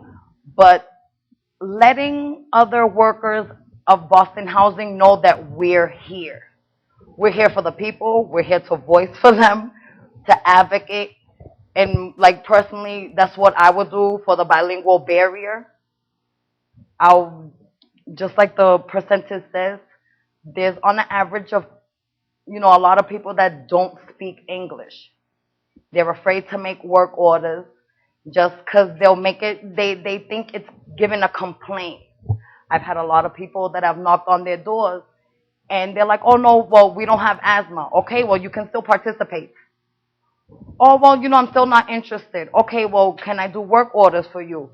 but letting other workers of Boston Housing know that we're here. We're here for the people. We're here to voice for them, to advocate. And like personally, that's what I would do for the bilingual barrier. I'll, just like the percentage says, there's on an average of, a lot of people that don't speak English. They're afraid to make work orders just because they'll make it, they think it's giving a complaint. I've had a lot of people that have knocked on their doors and they're like, oh no, well, we don't have asthma. Okay, well, you can still participate. Oh, well, I'm still not interested. Okay, well, can I do work orders for you?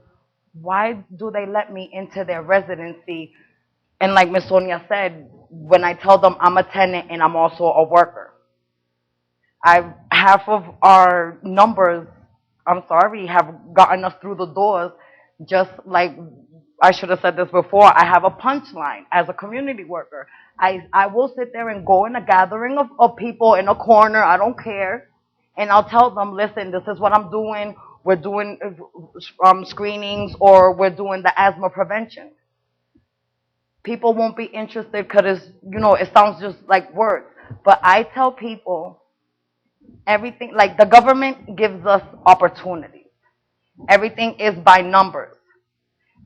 Why do they let me into their residency? And like Miss Sonia said, when I tell them I'm a tenant and I'm also a worker. Half of our numbers, I'm sorry, have gotten us through the doors just like I should have said this before, I have a punchline as a community worker. I will sit there and go in a gathering of people in a corner, I don't care, and I'll tell them, listen, this is what I'm doing. We're doing screenings, or we're doing the asthma prevention. People won't be interested because it sounds just like words. But I tell people everything, like the government gives us opportunities. Everything is by numbers.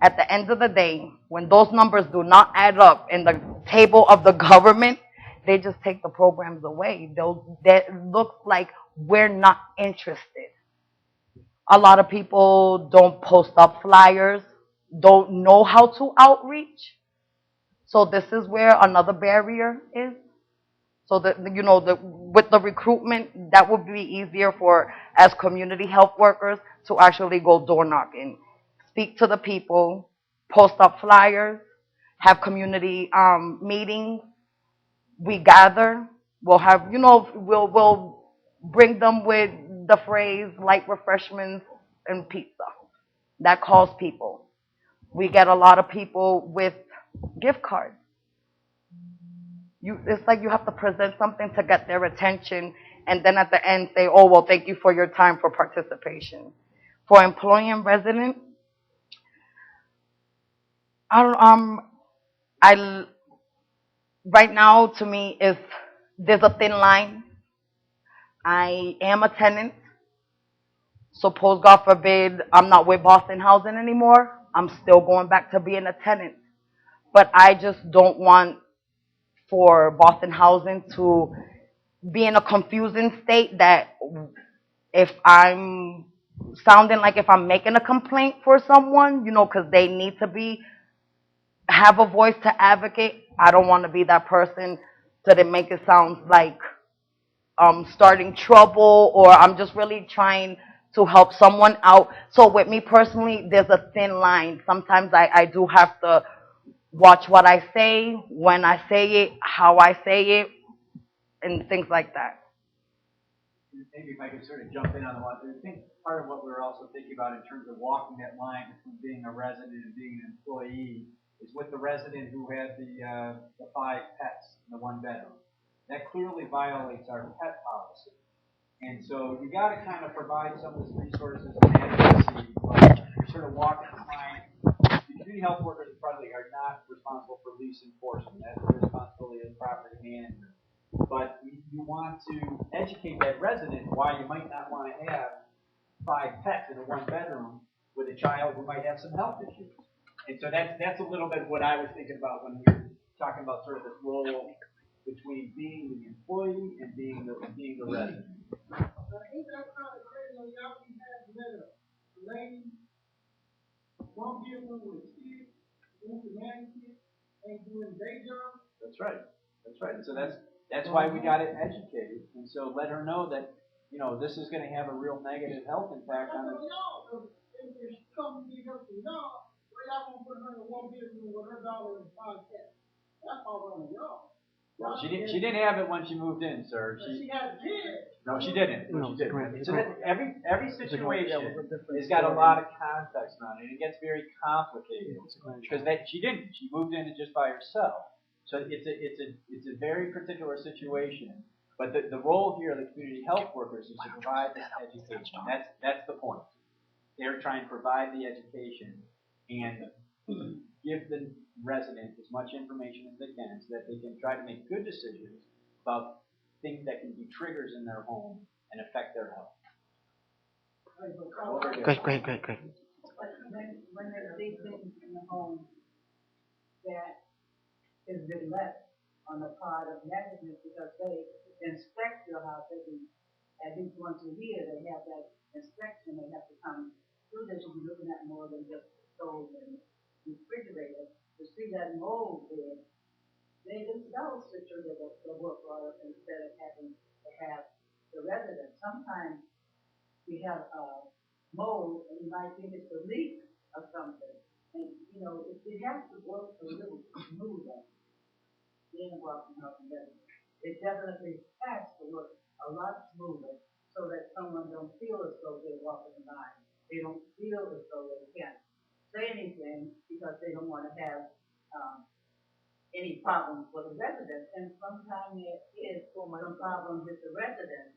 At the end of the day, when those numbers do not add up in the table of the government, they just take the programs away. That looks like we're not interested. A lot of people don't post up flyers, don't know how to outreach. So this is where another barrier is. So that with the recruitment, that would be easier for as community health workers to actually go door knocking, speak to the people, post up flyers, have community meetings. We gather. We'll have we'll bring them with the phrase light refreshments and pizza. That calls people. We get a lot of people with gift cards. It's like you have to present something to get their attention, and then at the end say, oh, well, thank you for your time for participation. For employee and resident, I don't, I, right now, to me, there's a thin line. I am a tenant. Suppose, God forbid, I'm not with Boston Housing anymore. I'm still going back to being a tenant. But I just don't want for Boston Housing to be in a confusing state that if I'm sounding like if I'm making a complaint for someone, because they need to have a voice to advocate, I don't want to be that person to make it sound like I'm starting trouble or I'm just really trying to help someone out. So with me personally, there's a thin line. Sometimes I do have to watch what I say, when I say it, how I say it, and things like that. Maybe if I could sort of jump in on the one, I think part of what we're also thinking about in terms of walking that line between being a resident and being an employee is with the resident who had the 5 pets in the 1 bedroom. That clearly violates our pet policy. And so you got to kind of provide some of these resources and advocacy, but you're sort of walking the line. The community health workers probably are not responsible for lease enforcement. That's the responsibility of the property manager. But you want to educate that resident why you might not want to have 5 pets in a 1 bedroom with a child who might have some health issues. And so that's a little bit what I was thinking about when we were talking about sort of this role between being the employee and being the resident. Ain't that kind of crazy when y'all be having a lady, 1 vehicle with kids, who's the man kids, ain't doing their job? That's right. That's right. And so that's why we got it educated. And so let her know that, this is going to have a real negative health impact on it. If she comes to be helping y'all, where y'all gonna put her in 1 vehicle with her daughter and 5 cats? That's all on y'all. Well, she didn't have it when she moved in, sir. She had kids. No, she didn't. No, she didn't. right, So right. every situation has got a lot of context on it, and it gets very complicated because she didn't. She moved in just by herself. So it's a very particular situation. But the role here of the community health workers is to provide this education. That's the point. They're trying to provide the education and give the resident as much information as they can so that they can try to make good decisions about things that can be triggers in their home and affect their health. Great. When there's these things in the home that has been left on the part of management because they inspect your house at least once a year. They have that inspection. They have to come through. They should be looking at more than just stove and refrigerator. To see that mold there, they themselves should trigger the work order instead of having to have the residents. Sometimes we have mold and you might think it's a leak or something. And, it has to work a little smoother in walking up and resident. It definitely has to work a lot smoother so that someone don't feel as though they're walking by. They don't feel as though they can. say anything because they don't want to have, any problems with the residents. And sometimes it is some problems with the residents.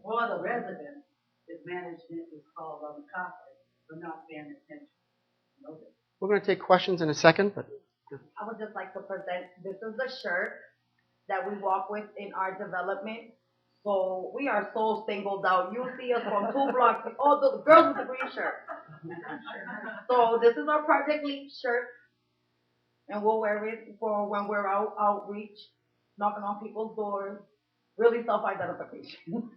For the residents, the management is called on the carpet for not paying attention. Okay. We're going to take questions in a second, but I would just like to present, this is the shirt that we walk with in our development. So we are so singled out. You see us from 2 blocks, all the girls with the green shirt. So this is our Project Leap shirt, and we'll wear it for when we're outreach, knocking on people's doors, really self-identification.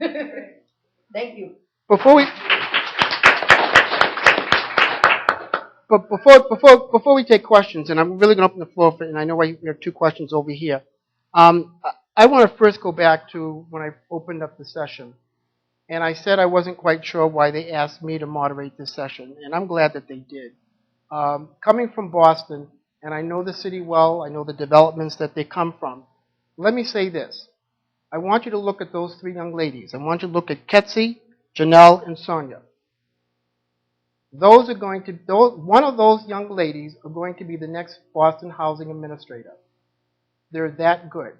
Thank you. before we before we take questions, and I'm really going to open the floor for, and I know we have 2 questions over here. I want to first go back to when I opened up the session, and I said I wasn't quite sure why they asked me to moderate this session, and I'm glad that they did. Coming from Boston, and I know the city well, I know the developments that they come from. Let me say this. I want you to look at those 3 young ladies. I want you to look at Ketsy, Janelle, and Sonia. One of those young ladies are going to be the next Boston Housing Administrator. They're that good.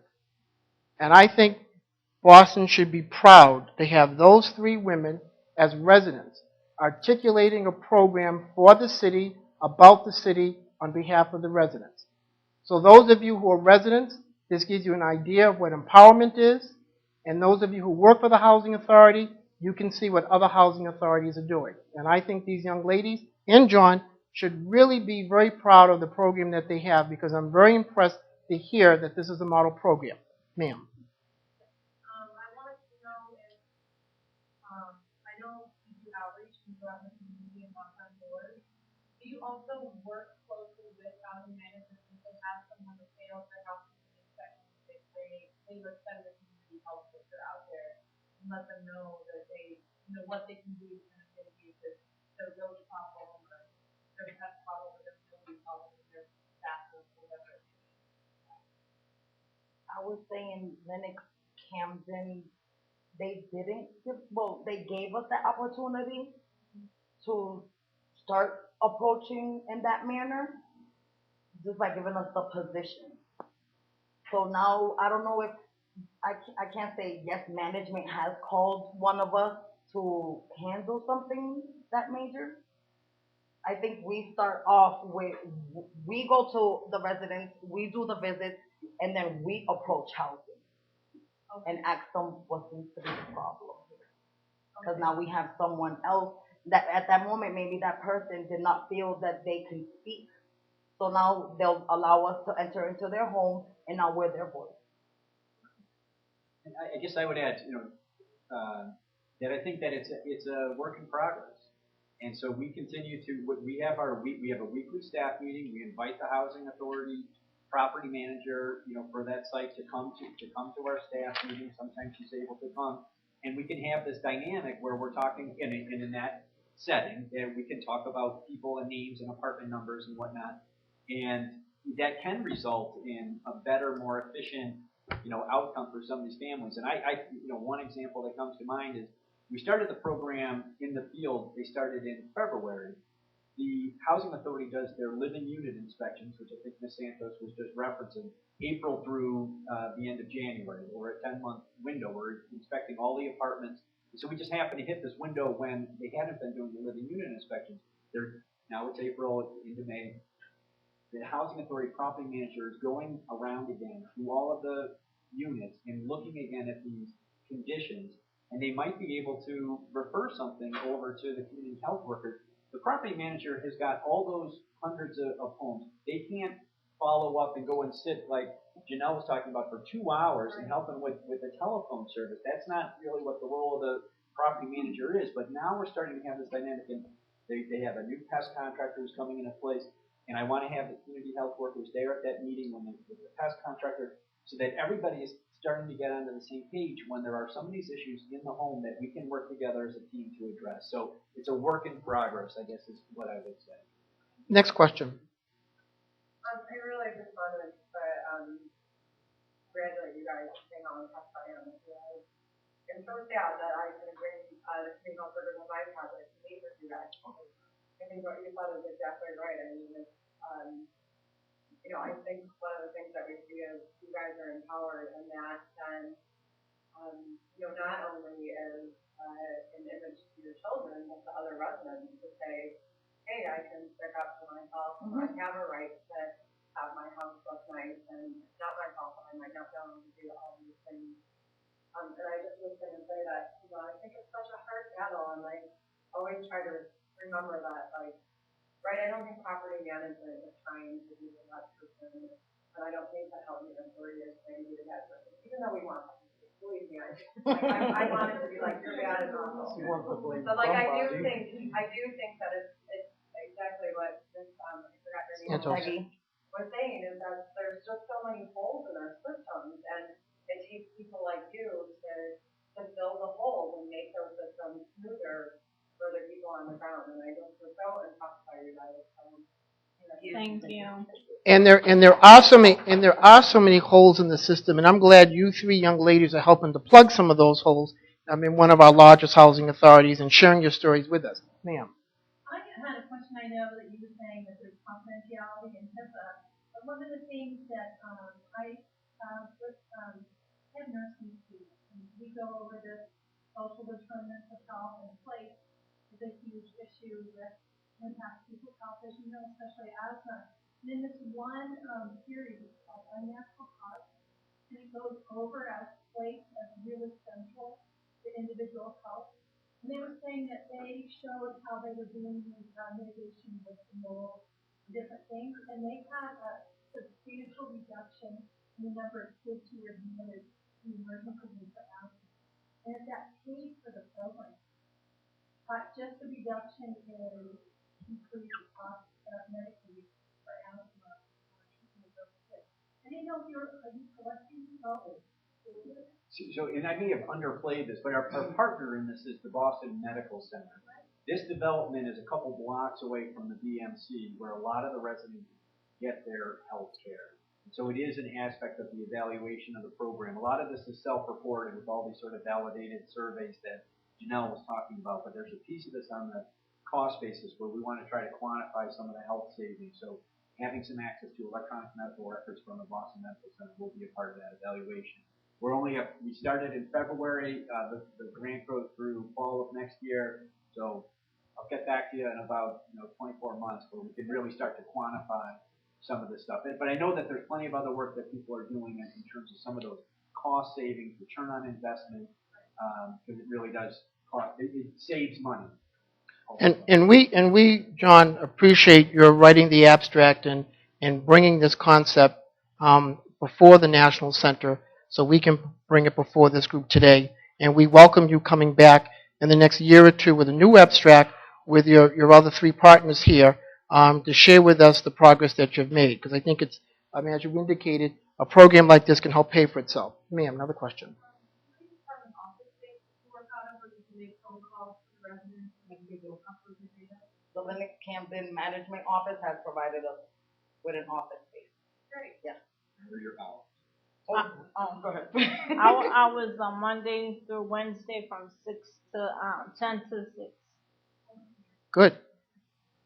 And I think Boston should be proud to have those 3 women as residents articulating a program for the city, about the city, on behalf of the residents. So those of you who are residents, this gives you an idea of what empowerment is. And those of you who work for the Housing Authority, you can see what other housing authorities are doing. And I think these young ladies and John should really be very proud of the program that they have, because I'm very impressed to hear that this is a model program. Ma'am. I wanted to know if, I know you do outreach and go out in the community and knock on doors. Do you also work closely with housing managers if they have someone that fails their housing inspection? If they would send the community health worker out there and let them know that they, what they can do to kind of mitigate this, their road problem or their pest problem or their building problem or their bathroom or whatever it is. I would say in Lenox Camden, they gave us the opportunity to start approaching in that manner, just by giving us the position. So now, I don't know if, I can't say yes, management has called one of us to handle something that major. I think we start off with, we go to the residents, we do the visits, and then we approach housing and ask them what seems to be the problem. Because now we have someone else that at that moment, maybe that person did not feel that they can speak. So now they'll allow us to enter into their home, and now we're their voice. And I guess I would add, that I think that it's a work in progress. And so we continue to, we have a weekly staff meeting. We invite the housing authority, property manager, for that site to come to our staff meeting. Sometimes she's able to come, and we can have this dynamic where we're talking in that setting, and we can talk about people and names and apartment numbers and whatnot, and that can result in a better, more efficient, outcome for some of these families. And I one example that comes to mind is, we started the program in the field. They started in February. The Housing Authority does their living unit inspections, which I think Ms. Santos was just referencing, April through the end of January, or a 10-month window. We're inspecting all the apartments. So we just happened to hit this window when they hadn't been doing the living unit inspections. Now it's April, it's into May. The Housing Authority property manager is going around again through all of the units and looking again at these conditions. And they might be able to refer something over to the community health worker. The property manager has got all those hundreds of homes. They can't follow up and go and sit, like Janelle was talking about, for 2 hours and help them with the telephone service. That's not really what the role of the property manager is. But now we're starting to have this dynamic, and they have a new pest contractor who's coming into place. And I want to have the community health workers there at that meeting with the pest contractor, so that everybody is starting to get onto the same page when there are some of these issues in the home that we can work together as a team to address. So it's a work in progress, I guess, is what I would say. Next question. I really just wanted to congratulate you guys for staying on testifying on this. It's so sad that I can bring the community health workers on my project to meet with you guys. think what you said is exactly right. I mean, it's, I think one of the things that we see is you guys are empowered, and that then, not only is an image to your children, but to other residents to say, hey, I can stick up for myself, and I have a right to have my house look nice, and it's not my fault that I might not be able to do all these things. And I just was going to say that, I think it's such a hard battle, and I always try to remember that, right, I don't think property management is trying to be the best person, and I don't think that health inventory is trying to be the best person, even though we want them to be. Believe me, I want it to be like, you're bad and awful. But I do think that it's exactly what this, I forgot your name, was saying, is that there's just so many holes in our systems, and it takes people like you to fill the holes and make those systems smoother for the people on the ground. And I just was so impressed by you guys. Thank you. And there are so many holes in the system, and I'm glad you three young ladies are helping to plug some of those holes. I'm in one of our largest housing authorities and sharing your stories with us. Ma'am. I had a question. I know that you were saying that there's confidentiality and HIPAA, but one of the things that I head nursing students, and we go over the social determinants of health, and place is a huge issue that impacts people's health, as you know, especially asthma. And in this one series, it's called Unnatural Cause, and it goes over as place as really central to individual health. And they were saying that they showed how they were doing mitigation with the mold, different things, and they had a substantial reduction in the number of kids who were admitted to emergency room for asthma. And that paid for the program. Just the reduction in decreased cost medically for asthma. I didn't know if are you collecting those? So, and I may have underplayed this, but our partner in this is the Boston Medical Center. This development is a couple blocks away from the BMC, where a lot of the residents get their health care. So it is an aspect of the evaluation of the program. A lot of this is self-reported with all these sort of validated surveys that Janelle was talking about, but there's a piece of this on the cost basis where we want to try to quantify some of the health savings. So having some access to electronic medical records from the Boston Medical Center will be a part of that evaluation. We started in February, the grant goes through fall of next year, so I'll get back to you in about 24 months where we can really start to quantify some of this stuff. But I know that there's plenty of other work that people are doing in terms of some of those cost savings, return on investment, because it really does cost, it saves money. And we, John, appreciate your writing the abstract and bringing this concept before the National Center so we can bring it before this group today. And we welcome you coming back in the next year or two with a new abstract with your other three partners here to share with us the progress that you've made. Because I think it's, as you indicated, a program like this can help pay for itself. Ma'am, another question. The Lenox Camden Management Office has provided us with an office space. Great. Yes. Where you're out. Go ahead. I was on Monday through Wednesday from 10 to 6. Good.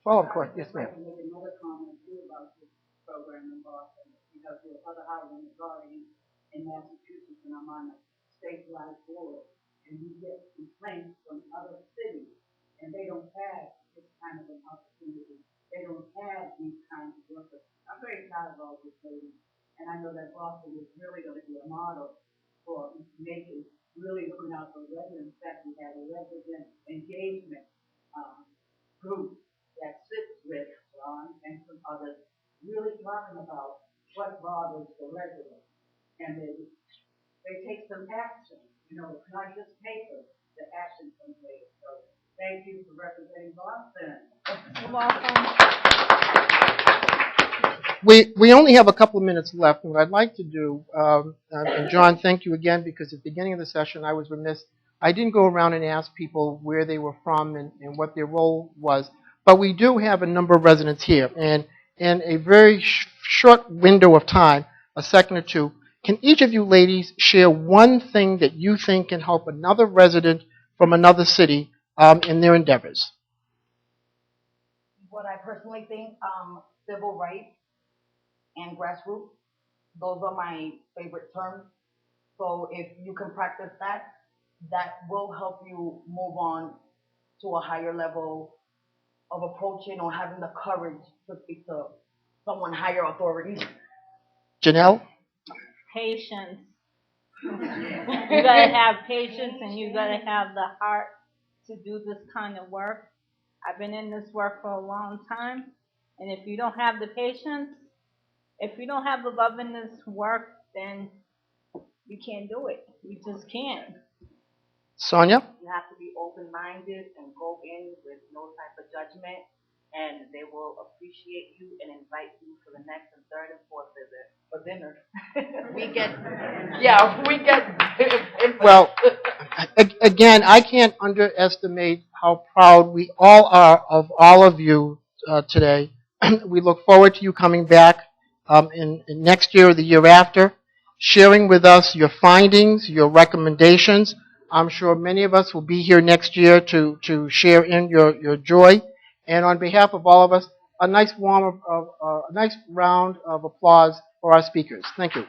Follow-up question. Yes, ma'am. I can make another comment too about this program in Boston, because there's other housing authorities in Massachusetts, and I'm on a statewide board, and we get complaints from other cities, and they don't have this kind of an opportunity. They don't have these kinds of workers. I'm very proud of all this lady, and I know that Boston is really going to be a model for making, really looking out for residents. In fact, we have a resident engagement group that sits with Ron and some others, really talking about what bothers the residents, and they take some action. It's not just paper, the action can take. So thank you for representing Boston. You're welcome. We only have a couple of minutes left, and what I'd like to do, and John, thank you again, because at the beginning of the session I was remiss. I didn't go around and ask people where they were from and what their role was, but we do have a number of residents here, and in a very short window of time, a second or two, can each of you ladies share one thing that you think can help another resident from another city in their endeavors? what I personally think, civil rights and grassroots, those are my favorite terms. So if you can practice that, that will help you move on to a higher level of approaching or having the courage to speak to someone higher authority. Janelle? Patience. You gotta have patience and you gotta have the heart to do this kind of work. I've been in this work for a long time, and if you don't have the patience, if you don't have the love in this work, then you can't do it. You just can't. Sonia? You have to be open-minded and go in with no type of judgment, and they will appreciate you and invite you for the next and third and fourth visit for dinner. We get. Well, again, I can't underestimate how proud we all are of all of you today. We look forward to you coming back in next year or the year after, sharing with us your findings, your recommendations. I'm sure many of us will be here next year to share in your joy. And on behalf of all of us, a nice round of applause for our speakers. Thank you.